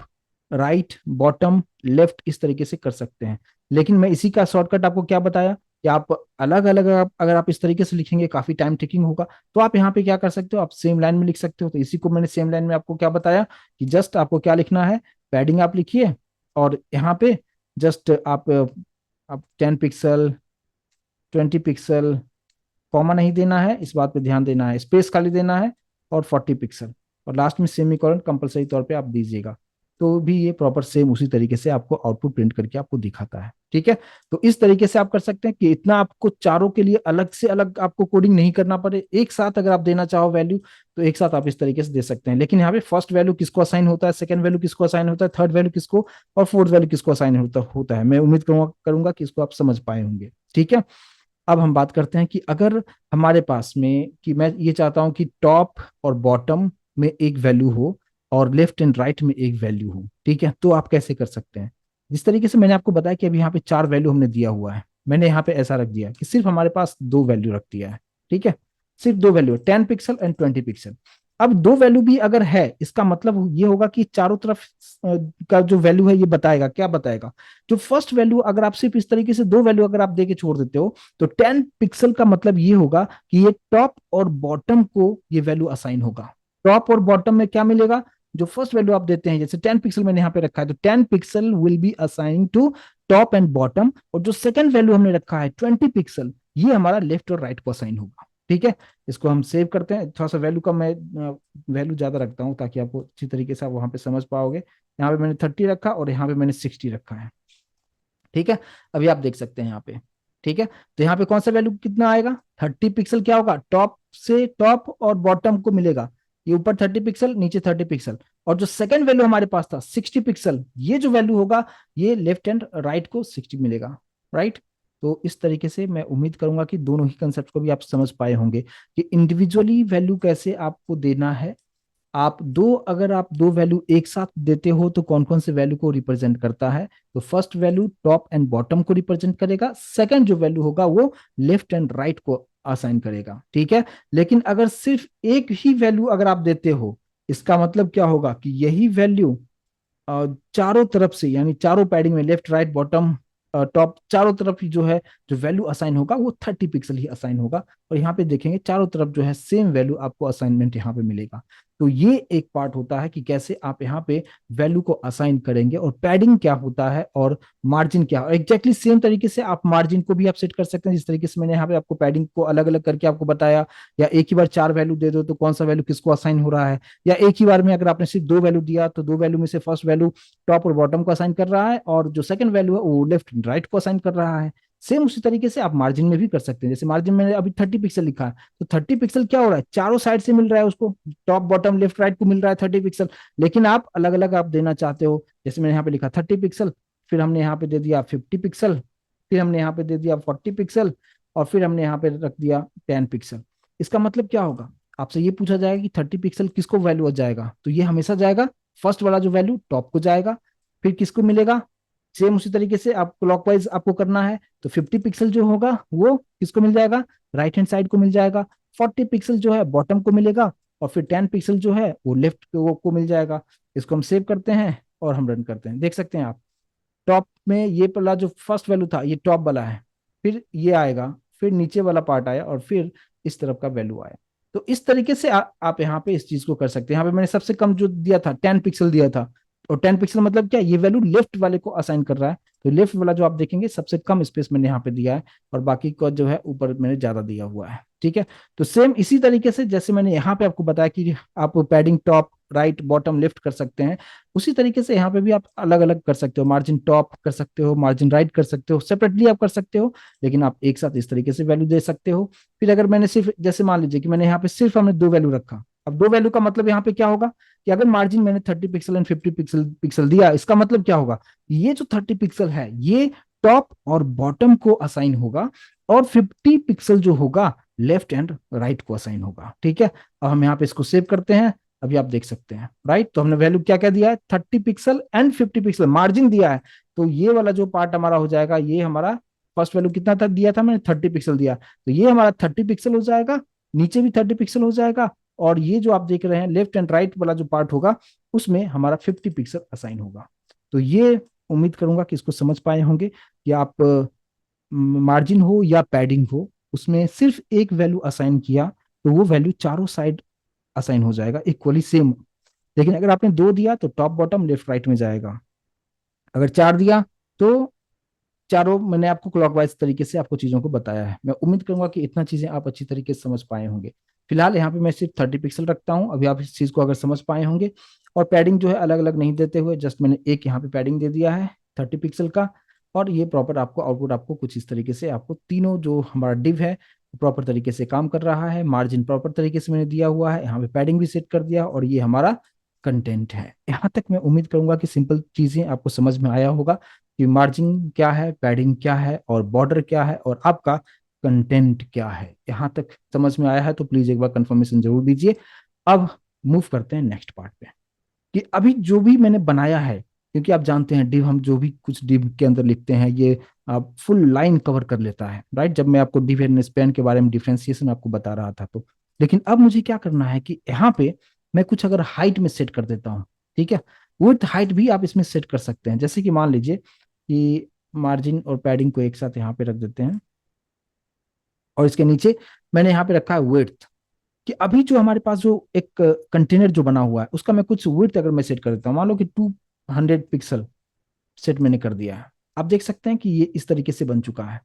right bottom left इस तरीके से कर सकते हैं। लेकिन मैं इसी का शॉर्टकट आपको क्या बताया कि आप अलग अलग अगर आप इस तरीके से लिखेंगे काफी टाइम टेकिंग होगा, तो आप यहाँ पे क्या कर सकते हो आप सेम लाइन में लिख सकते हो। तो इसी को मैंने सेम लाइन में आपको क्या बताया कि जस्ट आपको क्या लिखना है, पैडिंग आप लिखिए, और यहाँ पे जस्ट आप 10 पिक्सल 20 पिक्सल, कॉमा नहीं देना है, इस बात पे ध्यान देना है, स्पेस खाली देना है, और 40 पिक्सल, और लास्ट में सेमीकोलन कंपलसरी तौर पे आप दीजिएगा। तो भी ये प्रॉपर सेम उसी तरीके से आपको आउटपुट प्रिंट करके आपको दिखाता है, ठीक है। तो इस तरीके से आप कर सकते हैं कि इतना आपको चारों के लिए अलग से अलग आपको कोडिंग नहीं करना पड़े, एक साथ अगर आप देना चाहो वैल्यू तो एक साथ आप इस तरीके से दे सकते हैं। लेकिन यहाँ पे फर्स्ट वैल्यू किसको असाइन होता है, सेकंड वैल्यू किसको असाइन होता है, थर्ड वैल्यू किसको, और फोर्थ वैल्यू किसको असाइन होता है, मैं उम्मीद करूंगा कि इसको आप समझ पाए होंगे, ठीक है। अब हम बात करते हैं कि अगर हमारे पास में कि मैं ये चाहता हूं कि टॉप और बॉटम में एक वैल्यू हो और लेफ्ट एंड राइट में एक वैल्यू हो, ठीक है, तो आप कैसे कर सकते हैं। जिस तरीके से मैंने आपको बताया कि अभी यहाँ पे 4 वैल्यू हमने दिया हुआ है, मैंने यहाँ पे ऐसा रख दिया कि सिर्फ हमारे पास 2 वैल्यू रख दिया है, ठीक है, सिर्फ 2 वैल्यू 10 पिक्सल एंड 20 पिक्सल। अब 2 वैल्यू भी अगर है इसका मतलब ये होगा कि चारों तरफ का जो वैल्यू है ये बताएगा, क्या बताएगा, जो फर्स्ट वैल्यू अगर आप सिर्फ इस तरीके से 2 वैल्यू अगर आप दे के छोड़ देते हो तो 10 पिक्सल का मतलब ये होगा कि ये टॉप और बॉटम को ये वैल्यू असाइन होगा। टॉप और बॉटम में क्या मिलेगा, जो फर्स्ट वैल्यू आप देते हैं, जैसे 10 पिक्सल मैंने यहाँ पे रखा है, तो 10 pixel will be assigning to top and bottom, और जो सेकंड वैल्यू हमने रखा है 20 पिक्सल, ये हमारा लेफ्ट और राइट को असाइन होगा। ठीक है, इसको हम सेव करते हैं। थोड़ा सा वैल्यू का मैं वैल्यू ज्यादा रखता हूँ ताकि आपको अच्छी तरीके से आप वहां पे समझ पाओगे। यहाँ पे मैंने 30 रखा और यहाँ पे मैंने 60 रखा है। ठीक है, अभी आप देख सकते हैं यहाँ पे। ठीक है, तो यहाँ पे कौन सा वैल्यू कितना आएगा, 30 पिक्सल क्या होगा, टॉप से टॉप और बॉटम को मिलेगा, ये ऊपर 30 पिक्सल नीचे 30 पिक्सल। और जो सेकंड वैल्यू हमारे पास था 60 पिक्सल, ये जो वैल्यू होगा ये लेफ्ट एंड राइट को 60 मिलेगा। राइट, तो इस तरीके से मैं उम्मीद करूंगा कि दोनों ही कंसेप्ट को भी आप समझ पाए होंगे कि इंडिविजुअली वैल्यू कैसे आपको देना है। आप दो अगर आप दो वैल्यू एक साथ देते हो तो कौन कौन से वैल्यू को रिप्रेजेंट करता है, तो first value top and bottom को रिप्रेजेंट करेगा, सेकंड जो वैल्यू होगा वो लेफ्ट एंड राइट को असाइन करेगा। ठीक है, लेकिन अगर सिर्फ एक ही वैल्यू अगर आप देते हो, इसका मतलब क्या होगा कि यही वैल्यू चारों तरफ से, यानी चारों पैडिंग में लेफ्ट राइट बॉटम टॉप चारों तरफ ही जो है जो वैल्यू असाइन होगा वो 30 पिक्सल ही असाइन होगा। और यहाँ पे देखेंगे चारों तरफ जो है सेम वैल्यू आपको असाइनमेंट यहाँ पे मिलेगा। तो ये एक पार्ट होता है कि कैसे आप यहाँ पे वैल्यू को असाइन करेंगे, और पैडिंग क्या होता है और मार्जिन क्या है। एग्जैक्टली सेम तरीके से आप मार्जिन को भी आप सेट कर सकते हैं, जिस तरीके से मैंने यहाँ पे आपको पैडिंग को अलग अलग करके आपको बताया। या एक ही बार चार वैल्यू दे दो तो कौन सा वैल्यू किसको असाइन हो रहा है, या एक ही बार में अगर आपने सिर्फ दो वैल्यू दिया तो दो वैल्यू में से फर्स्ट वैल्यू टॉप और बॉटम को असाइन कर रहा है, और जो सेकंड वैल्यू है वो लेफ्ट राइट को असाइन कर रहा है। सेम उसी तरीके से आप मार्जिन में भी कर सकते हैं। जैसे मार्जिन में अभी 30 पिक्सल लिखा है, तो 30 पिक्सल क्या हो रहा है, चारों साइड से मिल रहा है उसको, टॉप बॉटम लेफ्ट राइट को मिल रहा है 30 पिक्सल। लेकिन आप अलग अलग आप देना चाहते हो, जैसे मैंने यहाँ पे लिखा 30 पिक्सल, फिर हमने यहाँ पे दे दिया 50 पिक्सल, फिर हमने यहाँ पे दे दिया 40 पिक्सल, और फिर हमने यहाँ पे रख दिया 10 पिक्सल। इसका मतलब क्या होगा, आपसे ये पूछा जाएगा कि 30 पिक्सल किसको वैल्यू जाएगा, तो ये हमेशा जाएगा फर्स्ट वाला जो वैल्यू टॉप को जाएगा। फिर किसको मिलेगा, सेम उसी तरीके से आप क्लॉकवाइज आपको करना है, तो 50 पिक्सल जो होगा वो किसको मिल जाएगा, राइट हैंड साइड को मिल जाएगा। 40 पिक्सल जो है बॉटम को मिलेगा, और फिर 10 पिक्सल जो है वो लेफ्ट को मिल जाएगा। इसको हम सेव करते हैं और हम रन करते हैं, देख सकते हैं आप। टॉप में ये वाला जो फर्स्ट वैल्यू था ये टॉप वाला है, फिर ये आएगा, फिर नीचे वाला पार्ट आया, और फिर इस तरफ का वैल्यू आया। तो इस तरीके से आप यहाँ पे इस चीज को कर सकते हैं। यहाँ पे मैंने सबसे कम जो दिया था 10 पिक्सल दिया था, और 10 पिक्सल मतलब क्या, ये वैल्यू लेफ्ट वाले को असाइन कर रहा है। तो लेफ्ट वाला जो आप देखेंगे सबसे कम स्पेस मैंने यहाँ पे दिया है, और बाकी का जो है ऊपर मैंने ज्यादा दिया हुआ है। ठीक है, तो सेम इसी तरीके से जैसे मैंने यहाँ पे आपको बताया कि आप padding top right bottom left कर सकते हैं, उसी तरीके से यहाँ पे भी आप अलग अलग कर सकते हो। मार्जिन टॉप कर सकते हो, मार्जिन राइट कर सकते हो, सेपरेटली आप कर सकते हो, लेकिन आप एक साथ इस तरीके से वैल्यू दे सकते हो। फिर अगर मैंने सिर्फ, जैसे मान लीजिए कि मैंने यहाँ पे सिर्फ हमने दो वैल्यू रखा, अब दो वैल्यू का मतलब यहाँ पे क्या होगा कि अगर मार्जिन मैंने 30 पिक्सल एंड 50 पिक्सल दिया, इसका मतलब क्या होगा, ये जो 30 पिक्सल है ये टॉप और बॉटम को असाइन होगा, और 50 पिक्सल जो होगा लेफ्ट एंड राइट को असाइन होगा। ठीक है, अब हम यहाँ पे इसको सेव करते हैं। अभी आप देख सकते हैं, राइट, तो हमने वैल्यू क्या क्या दिया है, 30 पिक्सल एंड 50 पिक्सल मार्जिन दिया है। तो ये वाला जो पार्ट हमारा हो जाएगा, ये हमारा फर्स्ट वैल्यू कितना था दिया था मैंने, 30 पिक्सल दिया, तो ये हमारा 30 पिक्सल हो जाएगा, नीचे भी 30 पिक्सल हो जाएगा, और ये जो आप देख रहे हैं लेफ्ट एंड राइट वाला जो पार्ट होगा उसमें हमारा 50 पिक्सल असाइन होगा। तो ये उम्मीद करूंगा कि इसको समझ पाए होंगे कि आप मार्जिन हो या पैडिंग हो, उसमें सिर्फ एक वैल्यू असाइन किया तो वो वैल्यू चारों साइड असाइन हो जाएगा इक्वली सेम। लेकिन अगर आपने दो दिया तो टॉप बॉटम लेफ्ट राइट में जाएगा, अगर चार दिया तो चारों, मैंने आपको क्लॉकवाइज तरीके से आपको चीजों को बताया है। मैं उम्मीद करूंगा कि इतना चीजें आप अच्छी तरीके से समझ पाए होंगे। फिलहाल यहाँ पे मैं सिर्फ 30 पिक्सल रखता हूँ, अभी आप इस चीज को अगर समझ पाए होंगे। और पैडिंग जो है अलग अलग नहीं देते हुए जस्ट मैंने एक यहाँ पे पैडिंग दे दिया है 30 पिक्सल का, और ये प्रॉपर आपको आउटपुट आपको कुछ इस तरीके से आपको तीनों जो हमारा डिव है प्रॉपर तरीके से काम कर रहा है। मार्जिन प्रॉपर तरीके से मैंने दिया हुआ है, यहाँ पे पैडिंग भी सेट कर दिया, और ये हमारा कंटेंट है। यहाँ तक मैं उम्मीद करूंगा कि सिंपल चीजें आपको समझ में आया होगा कि मार्जिन क्या है, पैडिंग क्या है, और बॉर्डर क्या है, और आपका कंटेंट क्या है। यहाँ तक समझ में आया है तो प्लीज एक बार कंफर्मेशन जरूर दीजिए। अब मूव करते हैं नेक्स्ट पार्ट पे, कि अभी जो भी मैंने बनाया है, क्योंकि आप जानते हैं डिव, हम जो भी कुछ डिव के अंदर लिखते हैं ये आप फुल लाइन कवर कर लेता है, राइट। जब मैं आपको डिव एंड स्पैन के बारे में डिफ्रेंसिएशन आपको बता रहा था तो, लेकिन अब मुझे क्या करना है कि यहाँ पे मैं कुछ अगर हाइट में सेट कर देता हूँ, ठीक है, विड्थ हाइट भी आप इसमें सेट कर सकते हैं। जैसे कि मान लीजिए कि मार्जिन और पैडिंग को एक साथ यहाँ पे रख देते हैं, और इसके नीचे मैंने यहाँ पे रखा है विड्थ। कि अभी जो हमारे पास जो एक कंटेनर जो बना हुआ है उसका मैं कुछ विड्थ अगर मैं सेट कर देता हूँ, मान लो कि 200 पिक्सल सेट मैंने कर दिया है। आप देख सकते हैं कि ये इस तरीके से बन चुका है।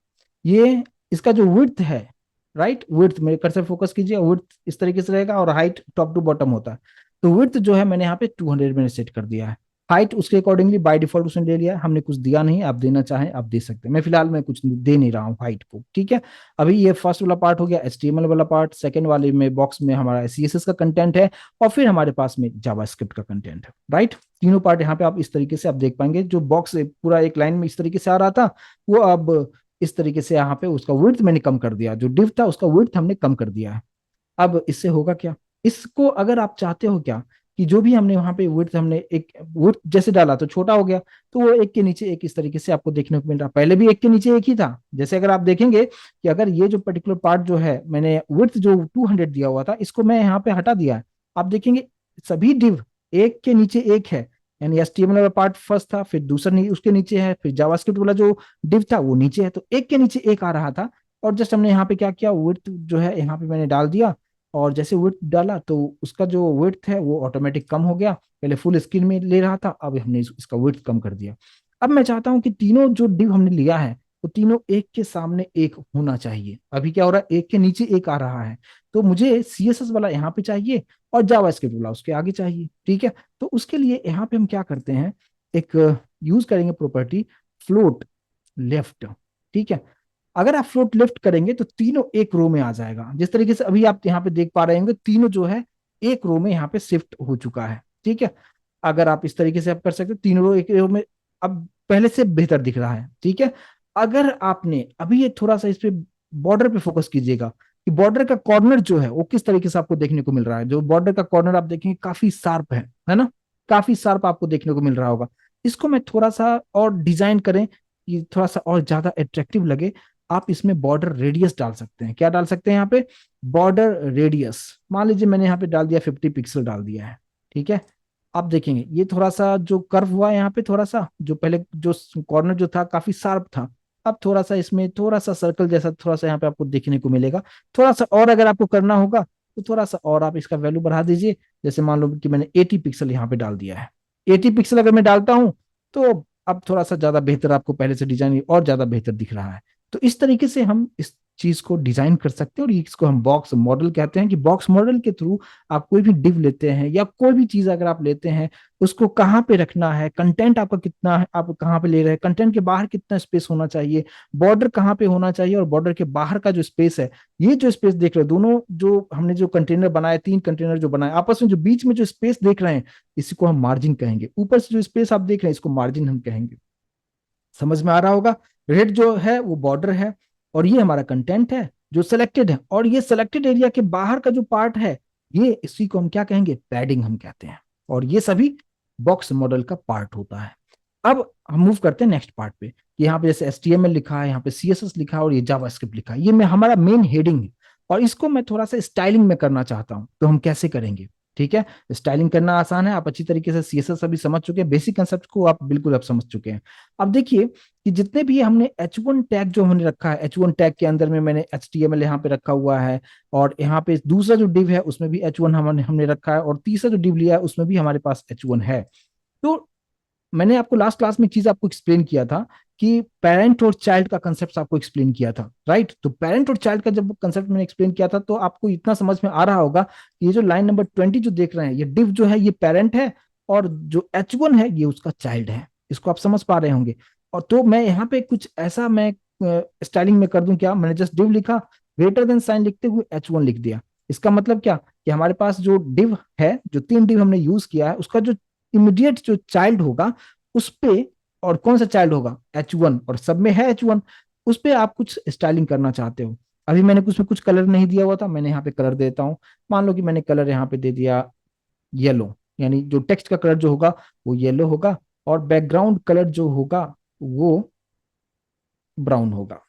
ये इसका जो विड्थ है, राइट, विड्थ मेरे कर्सर फोकस कीजिए, विड्थ इस तरीके से रहेगा और हाइट टॉप टू बॉटम होता है। तो विड्थ जो है मैंने यहाँ पे 200 मैंने सेट कर दिया है। हाइट उसके अकॉर्डिंगली बाय डिफॉल्ट उसने ले लिया है, हमने कुछ दिया नहीं, आप देना चाहें आप दे सकते हैं। मैं फिलहाल मैं कुछ दे नहीं रहा हूँ हाइट को, ठीक है। अभी ये फर्स्ट वाला पार्ट हो गया HTML वाला पार्ट, सेकंड वाले में बॉक्स में हमारा CSS का कंटेंट है, और फिर हमारे पास में जावास्क्रिप्ट का कंटेंट है, राइट। तीनों पार्ट यहाँ पे आप इस तरीके से आप देख पाएंगे। जो बॉक्स पूरा एक लाइन में इस तरीके से आ रहा था, वो अब इस तरीके से यहाँ पे उसका विड्थ मैंने कम कर दिया, जो डिव था उसका विड्थ हमने कम कर दिया है। अब इससे होगा क्या, इसको अगर आप चाहते हो क्या कि जो भी हमने वहां पे विड्थ हमने एक विड्थ जैसे डाला तो छोटा हो गया, तो वो एक के नीचे एक इस तरीके से आपको देखने को मिल रहा। पहले भी एक के नीचे एक ही था। जैसे अगर आप देखेंगे कि अगर ये जो पर्टिकुलर पार्ट जो है मैंने विड्थ जो 200 दिया हुआ था, इसको मैं यहाँ पे हटा दिया है, आप देखेंगे सभी डिव एक के नीचे एक है। यानी HTML वाला पार्ट फर्स्ट था, फिर दूसरा उसके नीचे है, फिर जावास्क्रिप्ट वाला जो डिव था वो नीचे है, तो एक के नीचे एक आ रहा था। और जस्ट हमने यहाँ पे क्या किया, विड्थ जो है यहाँ पे मैंने डाल दिया, और जैसे विड्थ डाला तो उसका जो विड्थ है वो ऑटोमेटिक कम हो गया। पहले फुल स्क्रीन में ले रहा था, अब हमने इसका विड्थ कम कर दिया। अब मैं चाहता हूं कि तीनों जो डिव हमने लिया है वो तीनों एक के सामने एक होना चाहिए। अभी क्या हो रहा है, एक के नीचे एक आ रहा है, तो मुझे CSS वाला यहाँ पे चाहिए और जावास्क्रिप्ट वाला उसके आगे चाहिए, ठीक है। तो उसके लिए यहाँ पे हम क्या करते हैं, एक यूज करेंगे प्रॉपर्टी फ्लोट लेफ्ट, ठीक है। अगर आप फ्लोट लेफ्ट करेंगे तो तीनों एक रो में आ जाएगा। जिस तरीके से अभी आप यहाँ पे देख पा रहे होंगे, तीनों जो है एक रो में यहाँ पे शिफ्ट हो चुका है, ठीक है। अगर आप इस तरीके से आप कर सकते हो, तीनों रो एक रो में अब पहले से बेहतर दिख रहा है, ठीक है। अगर आपने अभी ये थोड़ा सा इस पे बॉर्डर पे फोकस कीजिएगा कि बॉर्डर का कॉर्नर जो है वो किस तरीके से आपको देखने को मिल रहा है। जो बॉर्डर का कॉर्नर आप देखेंगे काफी शार्प है ना, काफी शार्प आपको देखने को मिल रहा होगा। इसको मैं थोड़ा सा और डिजाइन करें कि थोड़ा सा और ज्यादा अट्रैक्टिव लगे, आप इसमें बॉर्डर रेडियस डाल सकते हैं। क्या डाल सकते हैं यहाँ पे, बॉर्डर रेडियस। मान लीजिए मैंने यहाँ पे डाल दिया 50 पिक्सल डाल दिया है, ठीक है। आप देखेंगे ये थोड़ा सा जो कर्व हुआ है यहाँ पे, थोड़ा सा जो पहले जो कॉर्नर जो था काफी शार्प था, अब थोड़ा सा इसमें थोड़ा सा सर्कल जैसा थोड़ा सा यहाँ पे आपको देखने को मिलेगा। थोड़ा सा और अगर आपको करना होगा तो थोड़ा सा और आप इसका वैल्यू बढ़ा दीजिए। जैसे मान लो कि मैंने 80 पिक्सल यहाँ पे डाल दिया है, 80 पिक्सल अगर मैं डालता हूँ तो अब थोड़ा सा ज्यादा बेहतर आपको पहले से डिजाइन और ज्यादा बेहतर दिख रहा है। तो इस तरीके से हम इस चीज को डिजाइन कर सकते हैं, और इसको हम बॉक्स मॉडल कहते हैं कि बॉक्स मॉडल के थ्रू आप कोई भी डिव लेते हैं या कोई भी चीज अगर आप लेते हैं, उसको कहाँ पे रखना है, कंटेंट आपका कितना है, आप कहाँ पे ले रहे हैं, कंटेंट के बाहर कितना स्पेस होना चाहिए, बॉर्डर कहाँ पे होना चाहिए, और बॉर्डर के बाहर का जो स्पेस है, ये जो स्पेस देख रहे हैं दोनों जो हमने जो कंटेनर बनाए, 3 कंटेनर जो बनाए आपस में, जो बीच में जो स्पेस देख रहे हैं इसी को हम मार्जिन कहेंगे। ऊपर से जो स्पेस आप देख रहे हैं इसको मार्जिन हम कहेंगे। समझ में आ रहा होगा। रेड जो है वो बॉर्डर है, और ये हमारा कंटेंट है जो सिलेक्टेड है, और ये सिलेक्टेड एरिया के बाहर का जो पार्ट है ये इसी को हम क्या कहेंगे, पैडिंग हम कहते हैं। और ये सभी बॉक्स मॉडल का पार्ट होता है। अब हम मूव करते हैं नेक्स्ट पार्ट पे। यहाँ पे जैसे HTML लिखा है, यहाँ पे CSS लिखा है, और ये जावास्क्रिप्ट लिखा है, ये मैं हमारा मेन हेडिंग है। और इसको मैं थोड़ा सा स्टाइलिंग में करना चाहता हूँ, तो हम कैसे करेंगे, ठीक है। स्टाइलिंग करना आसान है, आप अच्छी तरीके से CSS अभी समझ चुके हैं, बेसिक कंसेप्ट को आप बिल्कुल अब समझ चुके हैं। अब देखिए कि जितने भी हमने H1 टैग जो हमने रखा है, H1 टैग के अंदर में मैंने HTML यहाँ पे रखा हुआ है, और यहाँ पे दूसरा जो डिव है उसमें भी H1 हमने हमने रखा है, और तीसरा जो डिव लिया है उसमें भी हमारे पास H1 है। तो मैंने आपको लास्ट क्लास में एक चीज आपको एक्सप्लेन किया था कि पेरेंट और चाइल्ड का कंसेप्ट आपको एक्सप्लेन किया था, राइट। तो पेरेंट और चाइल्ड का जब कंसेप्ट मैंने एक्सप्लेन किया था तो आपको इतना समझ में आ रहा होगा कि ये जो लाइन नंबर 20 जो देख रहे हैं, ये डिव जो है ये पेरेंट है, और जो H1 है ये उसका चाइल्ड है। इसको आप समझ पा रहे होंगे। और तो मैं यहाँ पे कुछ ऐसा मैं स्टाइलिंग में कर दूं, क्या मैंने जस्ट डिव लिखा, ग्रेटर देन साइन लिखते हुए H1 लिख दिया। इसका मतलब क्या कि हमारे पास जो डिव है, जो 3 डिव हमने यूज किया है, उसका जो इमीडिएट जो चाइल्ड होगा उस पे, और कौन सा चाइल्ड होगा, H1, और सब में है H1, उस पे आप कुछ स्टाइलिंग करना चाहते हो। अभी मैंने उसमें कुछ कलर नहीं दिया हुआ था, मैंने यहाँ पे कलर देता हूँ। मान लो कि मैंने कलर यहाँ पे दे दिया येलो, यानी जो टेक्स्ट का कलर जो होगा वो येलो होगा, और बैकग्राउंड कलर जो होगा वो ब्राउन होगा।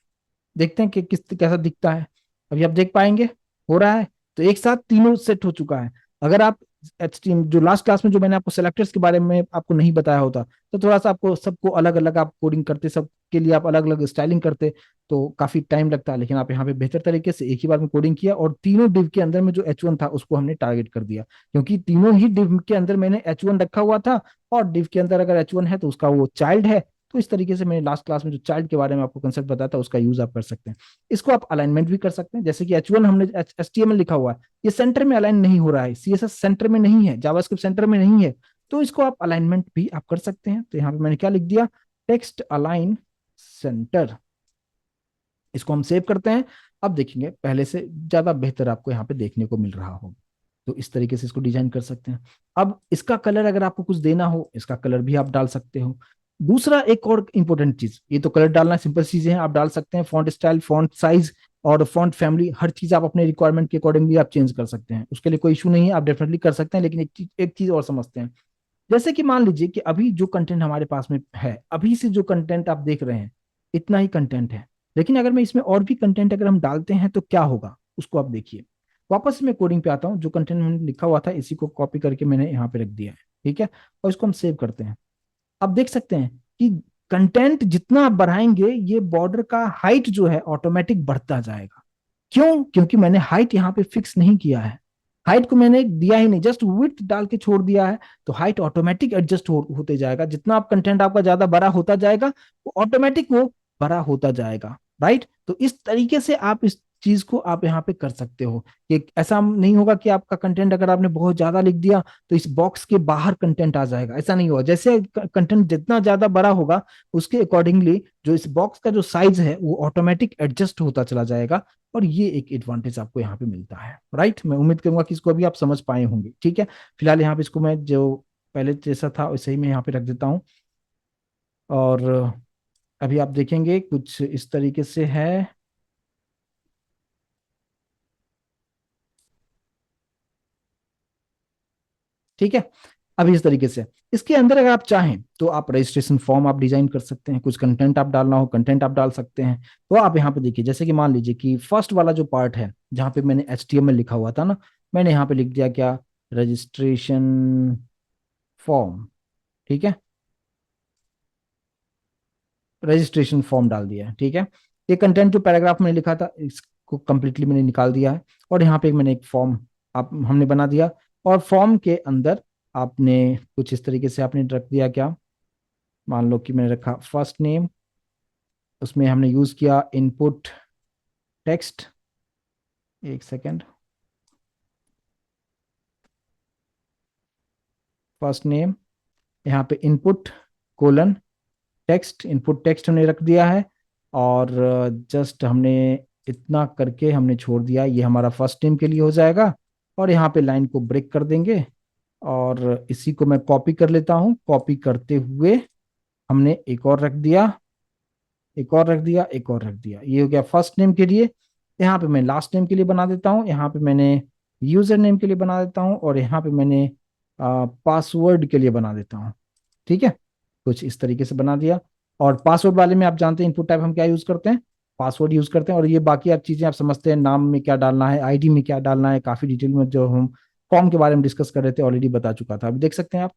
देखते हैं कि किस कैसा दिखता है। अभी आप देख पाएंगे हो रहा है। तो एक साथ तीनों सेट हो चुका है। अगर आप जो लास्ट क्लास में जो मैंने आपको सेलेक्टर्स के बारे में आपको नहीं बताया होता, तो थोड़ा सा आपको सबको अलग अलग आप कोडिंग करते, सबके लिए आप अलग अलग स्टाइलिंग करते, तो काफी टाइम लगता है, लेकिन आप यहाँ पे बेहतर तरीके से एक ही बार में कोडिंग किया और तीनों डिव के अंदर में जो H1 था उसको हमने टारगेट कर दिया, क्योंकि तीनों ही डिव के अंदर मैंने H1 रखा हुआ था, और डिव के अंदर अगर H1 है तो उसका वो चाइल्ड है। तो इस तरीके से मैंने लास्ट क्लास में जो चाइल्ड के बारे में आपको कंसेप्ट बताया था उसका यूज आप कर सकते हैं। इसको आप अलाइनमेंट भी कर सकते हैं, जैसे कि H1 हमने HTML लिखा हुआ है, ये सेंटर में अलाइन नहीं हो रहा है, CSS सेंटर में नहीं है, जावास्क्रिप्ट सेंटर में नहीं है, तो इसको आप अलाइनमेंट भी आप कर सकते हैं। तो यहाँ पे मैंने क्या लिख दिया, टेक्स्ट अलाइन सेंटर। इसको हम सेव करते हैं। अब देखेंगे पहले से ज्यादा बेहतर आपको यहाँ पे देखने को मिल रहा होगा। तो इस तरीके से इसको डिजाइन कर सकते हैं। अब इसका कलर अगर आपको कुछ देना हो, इसका कलर भी आप डाल सकते हो। दूसरा एक और इंपॉर्टेंट चीज, ये तो कलर डालना सिंपल चीजें हैं, आप डाल सकते हैं फॉन्ट स्टाइल, फॉन्ट साइज और फॉन्ट फैमिली, हर चीज आप अपने रिक्वायरमेंट के अकॉर्डिंगली आप चेंज कर सकते हैं, उसके लिए कोई इशू नहीं है, आप डेफिनेटली कर सकते हैं। लेकिन एक चीज और समझते हैं, जैसे कि मान लीजिए कि अभी जो कंटेंट हमारे पास में है, अभी से जो कंटेंट आप देख रहे हैं, इतना ही कंटेंट है, लेकिन अगर मैं इसमें और भी कंटेंट अगर हम डालते हैं तो क्या होगा, उसको आप देखिए। वापस से मैं कोडिंग पे आता हूँ, जो कंटेंट मैंने लिखा हुआ था इसी को कॉपी करके मैंने यहाँ पे रख दिया है, ठीक है, और इसको हम सेव करते हैं। अब देख सकते हैं कि कंटेंट जितना आप बढ़ाएंगे, ये बॉर्डर का हाइट जो है ऑटोमेटिक बढ़ता जाएगा। क्यों? क्योंकि मैंने हाइट यहाँ पे फिक्स नहीं किया है, हाइट को मैंने दिया ही नहीं, जस्ट विड्थ डाल के छोड़ दिया है। तो हाइट ऑटोमेटिक एडजस्ट होते जाएगा, जितना आप कंटेंट आपका ज्यादा बड़ा होता जाएगा वो ऑटोमेटिक वो बड़ा होता जाएगा, राइट। तो इस तरीके से आप इस चीज को आप यहाँ पे कर सकते हो कि ऐसा नहीं होगा कि आपका कंटेंट अगर आपने बहुत ज्यादा लिख दिया तो इस बॉक्स के बाहर कंटेंट आ जाएगा, ऐसा नहीं होगा। जैसे कंटेंट जितना ज्यादा बड़ा होगा उसके अकॉर्डिंगली जो इस बॉक्स का जो साइज है वो ऑटोमेटिक एडजस्ट होता चला जाएगा, और ये एक एडवांटेज आपको यहाँ पे मिलता है, राइट। मैं उम्मीद करूंगा कि इसको अभी आप समझ पाए होंगे, ठीक है। फिलहाल यहाँ पे इसको मैं जो पहले जैसा था वैसे ही मैं यहाँ पे रख देता हूँ, और अभी आप देखेंगे कुछ इस तरीके से है, ठीक है। अभी इस तरीके से इसके अंदर अगर आप चाहें तो आप रजिस्ट्रेशन फॉर्म आप डिजाइन कर सकते हैं, कुछ कंटेंट आप डालना हो कंटेंट आप डाल सकते हैं। तो आप यहाँ पे देखिए, जैसे कि मान लीजिए कि फर्स्ट वाला जो पार्ट है जहाँ पे मैंने HTML लिखा हुआ था ना, मैंने यहाँ पे लिख दिया क्या, रजिस्ट्रेशन फॉर्म, ठीक है, रजिस्ट्रेशन फॉर्म डाल दिया है, ठीक है। ये कंटेंट जो पैराग्राफ में लिखा था इसको कंप्लीटली मैंने निकाल दिया है, और यहाँ पे मैंने एक फॉर्म आप हमने बना दिया, और फॉर्म के अंदर आपने कुछ इस तरीके से आपने रख दिया क्या, मान लो कि मैंने रखा फर्स्ट नेम, उसमें हमने यूज किया इनपुट टेक्स्ट, एक सेकेंड, फर्स्ट नेम, यहाँ पे input colon text, input text हमने रख दिया है, और जस्ट हमने इतना करके हमने छोड़ दिया, ये हमारा फर्स्ट नेम के लिए हो जाएगा। और यहाँ पे लाइन को ब्रेक कर देंगे, और इसी को मैं कॉपी कर लेता हूँ, कॉपी करते हुए हमने एक और रख दिया, एक और रख दिया, एक और रख दिया, ये हो गया फर्स्ट नेम के लिए। यहाँ पे मैं लास्ट नेम के लिए बना देता हूँ, यहाँ पे मैंने यूजर नेम के लिए बना देता हूँ, और यहाँ पे मैंने पासवर्ड के लिए बना देता हूँ, ठीक है। कुछ इस तरीके से बना दिया। और पासवर्ड वाले में आप जानते हैं इनपुट टाइप हम क्या यूज करते हैं, पासवर्ड यूज करते हैं। और ये बाकी आप चीजें आप समझते हैं, नाम में क्या डालना है, आईडी में क्या डालना है, काफी डिटेल में जो हम फॉर्म के बारे में डिस्कस कर रहे थे ऑलरेडी बता चुका था। अभी देख सकते हैं आप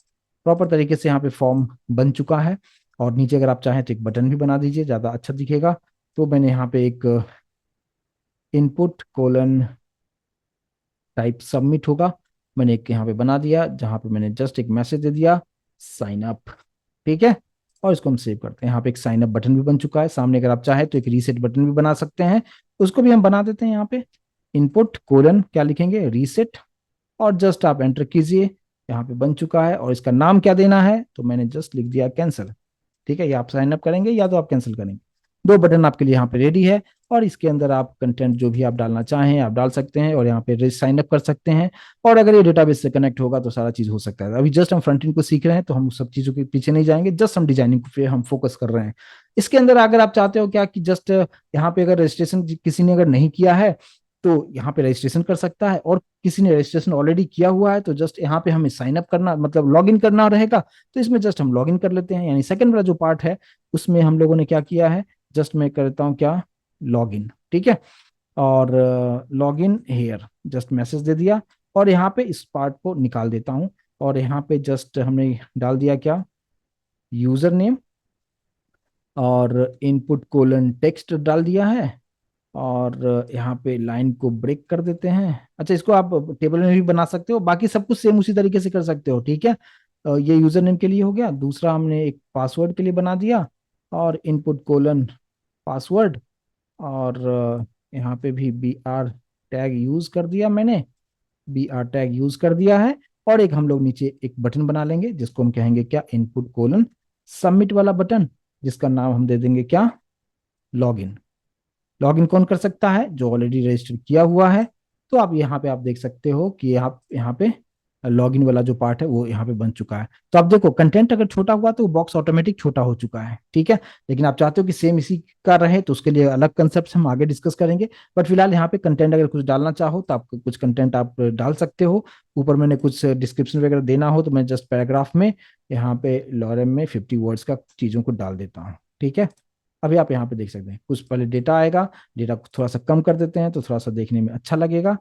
प्रॉपर तरीके से यहाँ पे फॉर्म बन चुका है। और नीचे अगर आप चाहें तो एक बटन भी बना दीजिए, ज्यादा अच्छा दिखेगा। तो मैंने यहाँ पे एक इनपुट कोलन टाइप सबमिट होगा, मैंने एक यहाँ पे बना दिया, जहाँ पे मैंने जस्ट एक मैसेज दे दिया साइन अप, ठीक है। और इसको हम सेव करते हैं, यहाँ पे एक साइन अप बटन भी बन चुका है सामने, अगर आप चाहें तो एक रीसेट बटन भी बना सकते हैं, उसको भी हम बना देते हैं। यहाँ पे इनपुट कोलन क्या लिखेंगे, रीसेट, और जस्ट आप एंटर कीजिए, यहाँ पे बन चुका है। और इसका नाम क्या देना है, तो मैंने जस्ट लिख दिया कैंसिल, ठीक है। या आप साइन अप करेंगे या तो आप कैंसिल करेंगे, दो बटन आपके लिए यहाँ पे रेडी है। और इसके अंदर आप कंटेंट जो भी आप डालना चाहें आप डाल सकते हैं, और यहाँ पे साइन अप कर सकते हैं। और अगर ये डेटाबेस से कनेक्ट होगा तो सारा चीज हो सकता है। अभी जस्ट हम फ्रंट एंड को सीख रहे हैं, तो हम सब चीजों के पीछे नहीं जाएंगे, जस्ट हम डिजाइनिंग पे हम फोकस कर रहे हैं। इसके अंदर अगर आप चाहते हो क्या कि जस्ट यहाँ पे अगर रजिस्ट्रेशन किसी ने अगर नहीं किया है तो यहाँ पे रजिस्ट्रेशन कर सकता है, और किसी ने रजिस्ट्रेशन ऑलरेडी किया हुआ है तो जस्ट यहाँ पे हमें साइन अप करना मतलब लॉग इन करना रहेगा। तो इसमें जस्ट हम लॉग इन कर लेते हैं, यानी सेकंड वाला जो पार्ट है उसमें हम लोगों ने क्या किया है, जस्ट मैं करता हूँ क्या, लॉग इन, ठीक है। और log in here just message दे दिया, और यहाँ पे इस पार्ट को निकाल देता हूँ। और यहाँ पे जस्ट हमने डाल दिया क्या, यूजर नेम, और इनपुट कोलन टेक्स्ट डाल दिया है। और यहाँ पे लाइन को ब्रेक कर देते हैं। अच्छा, इसको आप टेबल में भी बना सकते हो, बाकी सब कुछ सेम उसी तरीके से कर सकते हो, ठीक है। ये यूजर नेम के लिए हो गया। दूसरा हमने एक पासवर्ड के लिए बना दिया, और इनपुट कोलन पासवर्ड। और यहाँ पे भी बी आर टैग यूज कर दिया मैंने, बी आर टैग यूज कर दिया है। और एक हम लोग नीचे एक बटन बना लेंगे जिसको हम कहेंगे क्या, इनपुट कोलन सबमिट वाला बटन, जिसका नाम हम दे देंगे क्या, लॉगिन। लॉगिन कौन कर सकता है, जो ऑलरेडी रजिस्टर किया हुआ है। तो आप यहाँ पे आप देख सकते हो कि आप यहाँ पे लॉगिन वाला जो पार्ट है वो यहाँ पे बन चुका है। तो आप देखो, कंटेंट अगर छोटा हुआ तो बॉक्स ऑटोमेटिक छोटा हो चुका है, ठीक है। लेकिन आप चाहते हो कि सेम इसी का रहे, तो उसके लिए अलग कंसेप्ट हम आगे डिस्कस करेंगे। बट फिलहाल यहाँ पे कंटेंट अगर कुछ डालना चाहो तो आप कुछ कंटेंट आप डाल सकते हो। ऊपर मैंने कुछ डिस्क्रिप्शन वगैरह देना हो तो मैं जस्ट पैराग्राफ में यहाँ पे लॉरेम में 50 वर्ड्स का चीजों को डाल देता हूँ, ठीक है। अभी आप यहाँ पे देख सकते हैं, कुछ पहले डेटा आएगा, डेटा को थोड़ा सा कम कर देते हैं तो थोड़ा सा देखने में अच्छा लगेगा।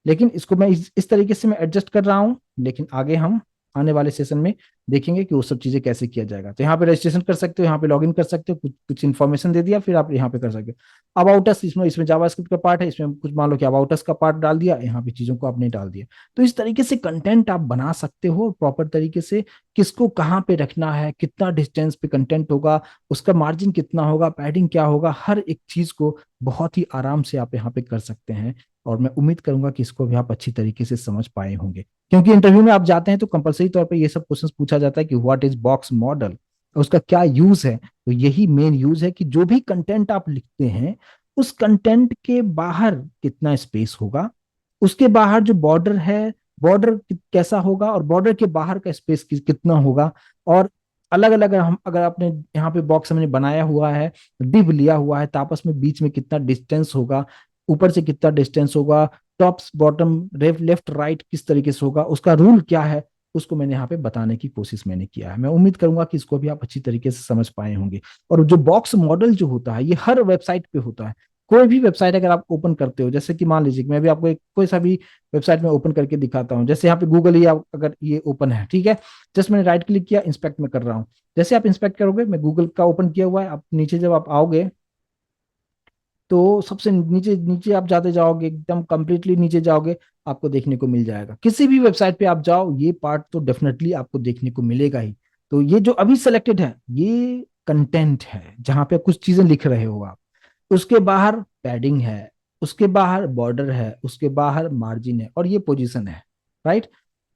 लेकिन इसको मैं इस तरीके से मैं एडजस्ट कर रहा हूँ, लेकिन आगे हम आने वाले सेशन में देखेंगे कि वो सब चीजें कैसे किया जाएगा। तो यहाँ पे रजिस्ट्रेशन कर सकते हो, यहाँ पे लॉगिन कर सकते हो, कुछ कुछ इन्फॉर्मेशन दे दिया, फिर आप यहाँ पे कर सकते हो। अबाउट अस, इसमें इसमें जावास्क्रिप्ट का पार्ट है, इसमें कुछ मान लो कि अबाउट अस का पार्ट डाल दिया, यहाँ पे चीजों को आपने डाल दिया। तो इस तरीके से कंटेंट आप बना सकते हो प्रॉपर तरीके से। किसको कहाँ पे रखना है, कितना डिस्टेंस पे कंटेंट होगा, उसका मार्जिन कितना होगा, पैडिंग क्या होगा, हर एक चीज को बहुत ही आराम से आप यहाँ पे कर सकते हैं। और मैं उम्मीद करूंगा कि इसको भी आप अच्छी तरीके से समझ पाए होंगे, क्योंकि इंटरव्यू में आप जाते हैं तो कंपलसरी तौर पे ये सब क्वेश्चंस पूछा जाता है कि व्हाट इज बॉक्स मॉडल, उसका क्या यूज है। तो यही मेन यूज है कि जो भी कंटेंट आप लिखते हैं, उस कंटेंट के बाहर कितना स्पेस होगा, उसके बाहर जो बॉर्डर है, बॉर्डर कैसा होगा, और बॉर्डर के बाहर का स्पेस कितना होगा। और अलग अलग हम अगर आपने यहाँ पे बॉक्स हमने बनाया हुआ है, डिव लिया हुआ है, तो आपस में बीच में कितना डिस्टेंस होगा, ऊपर से कितना डिस्टेंस होगा, टॉप्स बॉटम लेफ्ट राइट किस तरीके से होगा, उसका रूल क्या है, उसको मैंने यहाँ पे बताने की कोशिश मैंने किया है। मैं उम्मीद करूंगा कि इसको भी आप अच्छी तरीके से समझ पाए होंगे। और जो बॉक्स मॉडल जो होता है, ये हर वेबसाइट पे होता है। कोई भी वेबसाइट अगर आप ओपन करते हो, जैसे कि मान लीजिए कि मैं भी आपको एक कोई सा भी वेबसाइट में ओपन करके दिखाता हूँ, जैसे यहाँ पे गूगल ही अगर ये ओपन है, ठीक है। जस्ट मैंने राइट क्लिक किया, इंस्पेक्ट में कर रहा हूँ। जैसे आप इंस्पेक्ट करोगे, मैं गूगल का ओपन किया हुआ है, आप नीचे जब आप आओगे तो सबसे नीचे नीचे आप जाते जाओगे, एकदम कंप्लीटली नीचे जाओगे, आपको देखने को मिल जाएगा। किसी भी वेबसाइट पे आप जाओ, ये पार्ट तो डेफिनेटली आपको देखने को मिलेगा ही। तो ये जो अभी सेलेक्टेड है, ये कंटेंट है जहां पे कुछ चीजें लिख रहे हो आप। उसके बाहर पैडिंग है, उसके बाहर बॉर्डर है, उसके बाहर मार्जिन है, और ये पोजीशन है, राइट।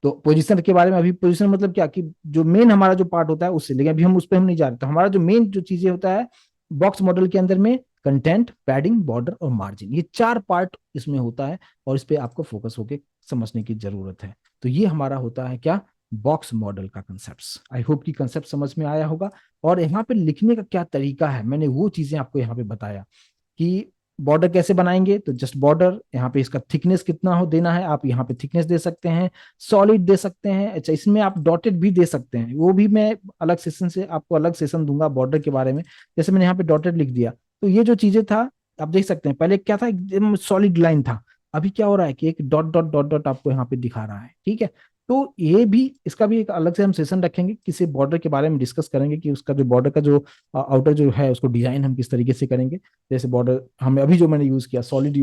तो पोजीशन के बारे में, अभी पोजीशन मतलब क्या, कि जो मेन हमारा जो पार्ट होता है उससे, लेकिन अभी हम उस पर हम नहीं जा रहे। तो हमारा जो मेन जो चीजें होता है बॉक्स मॉडल के अंदर में, कंटेंट, पैडिंग, बॉर्डर और मार्जिन, ये चार पार्ट इसमें होता है। और इस पे आपको फोकस होके समझने की जरूरत है। तो ये हमारा होता है क्या, बॉक्स मॉडल का कंसेप्ट। आई होप कि कंसेप्ट समझ में आया होगा। और यहाँ पे लिखने का क्या तरीका है, मैंने वो चीजें आपको यहाँ पे बताया कि बॉर्डर कैसे बनाएंगे। तो जस्ट बॉर्डर, यहाँ पे इसका थिकनेस कितना हो देना है, आप यहाँ पे थिकनेस दे सकते हैं, सॉलिड दे सकते हैं। अच्छा, इसमें आप डॉटेड भी दे सकते हैं, वो भी मैं अलग सेशन से आपको अलग सेशन दूंगा बॉर्डर के बारे में। जैसे मैंने यहाँ पे डॉटेड लिख दिया, तो ये जो चीजें था, आप देख सकते हैं पहले क्या था, एकदम सॉलिड लाइन था। अभी क्या हो रहा है कि एक डॉट डॉट डॉट डॉट आपको यहाँ पे दिखा रहा है, ठीक है। तो ये भी, इसका भी एक अलग से हम सेशन रखेंगे, किसी बॉर्डर के बारे में डिस्कस करेंगे कि उसका जो बॉर्डर का जो आउटर जो है उसको डिजाइन हम किस तरीके से करेंगे। जैसे बॉर्डर हमें अभी जो मैंने यूज किया, सॉलिड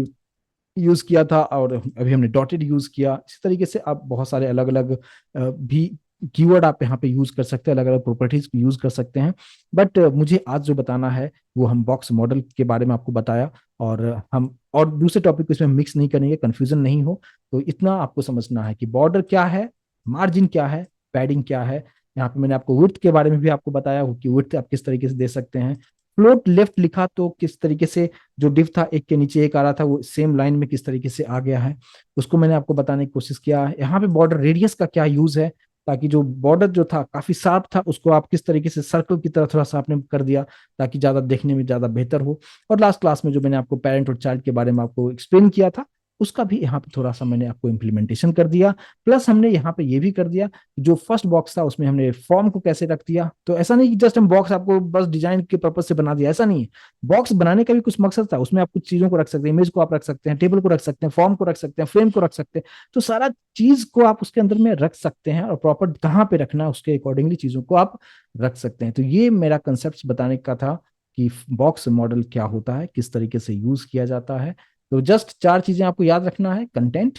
यूज किया था, और अभी हमने डॉटेड यूज किया। इसी तरीके से आप बहुत सारे अलग अलग भी कीवर्ड आप यहाँ पे यूज कर सकते हैं, अलग अलग प्रॉपर्टीज यूज कर सकते हैं। बट मुझे आज जो बताना है वो हम बॉक्स मॉडल के बारे में आपको बताया। और हम और दूसरे टॉपिक को इसमें मिक्स नहीं करेंगे, कंफ्यूजन नहीं हो। तो इतना आपको समझना है कि बॉर्डर क्या है, मार्जिन क्या है, पैडिंग क्या है। यहाँ पे मैंने आपको विड्थ के बारे में भी आपको बताया कि विड्थ आप किस तरीके से दे सकते हैं। फ्लोट लेफ्ट लिखा तो किस तरीके से, जो डिव था एक के नीचे एक आ रहा था, वो सेम लाइन में किस तरीके से आ गया है, उसको मैंने आपको बताने की कोशिश किया है। यहाँ पे बॉर्डर रेडियस का क्या यूज है, ताकि जो बॉर्डर जो था काफी शार्प था, उसको आप किस तरीके से सर्कल की तरह थोड़ा सा आपने कर दिया, ताकि ज्यादा देखने में ज्यादा बेहतर हो। और लास्ट क्लास में जो मैंने आपको पेरेंट और चाइल्ड के बारे में आपको एक्सप्लेन किया था, उसका भी यहाँ पे थोड़ा सा मैंने आपको इम्प्लीमेंटेशन कर दिया। प्लस हमने यहाँ पे ये भी कर दिया, जो फर्स्ट बॉक्स था उसमें हमने फॉर्म को कैसे रख दिया। तो ऐसा नहीं कि जस्ट हम बॉक्स आपको बस डिजाइन के पर्पज से बना दिया, ऐसा नहीं है। बॉक्स बनाने का भी कुछ मकसद था, उसमें आप कुछ चीजों को रख सकते हैं, इमेज को आप रख सकते हैं, टेबल को रख सकते हैं, फॉर्म को रख सकते हैं, फ्रेम को रख सकते हैं। तो सारा चीज को आप उसके अंदर में रख सकते हैं, और प्रॉपर कहाँ पे रखना है उसके अकॉर्डिंगली चीजों को आप रख सकते हैं। तो ये मेरा कंसेप्ट बताने का था कि बॉक्स मॉडल क्या होता है, किस तरीके से यूज किया जाता है। तो जस्ट चार चीजें आपको याद रखना है: कंटेंट,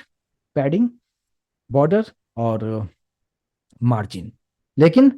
पैडिंग, बॉर्डर और मार्जिन। लेकिन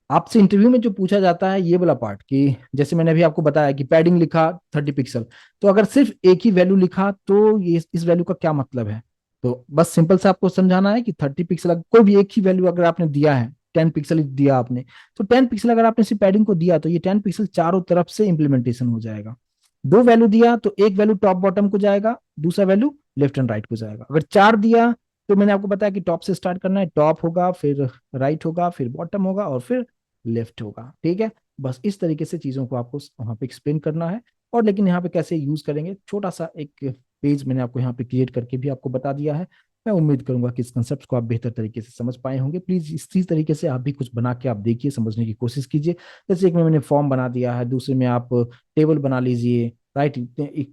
आपसे इंटरव्यू में जो पूछा जाता है ये वाला पार्ट, कि जैसे मैंने अभी आपको बताया कि पैडिंग लिखा 30 पिक्सल, तो अगर सिर्फ एक ही वैल्यू लिखा तो ये इस वैल्यू का क्या मतलब है। तो बस सिंपल से आपको समझाना है कि 30 पिक्सल, कोई भी एक ही वैल्यू अगर आपने दिया है, 10 पिक्सल दिया आपने, तो 10 पिक्सल अगर आपने सिर्फ पैडिंग को दिया तो ये 10 पिक्सल चारों तरफ से इंप्लीमेंटेशन हो जाएगा। दो वैल्यू दिया तो एक वैल्यू टॉप बॉटम को जाएगा, दूसरा वैल्यू लेफ्ट एंड राइट को जाएगा। अगर चार दिया तो मैंने आपको बताया कि टॉप से स्टार्ट करना है, टॉप होगा, फिर राइट होगा, फिर बॉटम होगा, और फिर लेफ्ट होगा। ठीक है, बस इस तरीके से चीजों को आपको वहां पे एक्सप्लेन करना है। और लेकिन यहाँ पे कैसे यूज करेंगे, छोटा सा एक पेज मैंने आपको यहाँ पे क्रिएट करके भी आपको बता दिया है। मैं उम्मीद करूंगा कि इस कंसेप्ट को आप बेहतर तरीके से समझ पाए होंगे। प्लीज इसी तरीके से आप भी कुछ बना के आप देखिए, समझने की कोशिश कीजिए। जैसे एक में मैंने फॉर्म बना दिया है, दूसरे में आप टेबल बना लीजिए, राइट,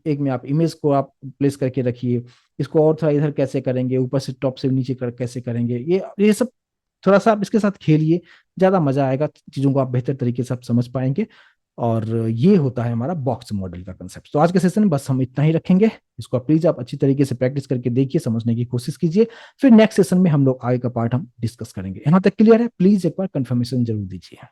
एक में आप इमेज को आप प्लेस करके रखिए। इसको और थोड़ा इधर कैसे करेंगे, ऊपर से टॉप से नीचे कर कैसे करेंगे, ये सब थोड़ा सा आप इसके साथ खेलिए, ज्यादा मजा आएगा, चीजों को आप बेहतर तरीके से आप समझ पाएंगे। और ये होता है हमारा बॉक्स मॉडल का कंसेप्ट। तो आज के सेशन में बस हम इतना ही रखेंगे। इसको प्लीज आप अच्छी तरीके से प्रैक्टिस करके देखिए, समझने की कोशिश कीजिए। फिर नेक्स्ट सेशन में हम लोग आगे का पार्ट हम डिस्कस करेंगे। यहाँ तक क्लियर है? प्लीज एक बार कंफर्मेशन जरूर दीजिए।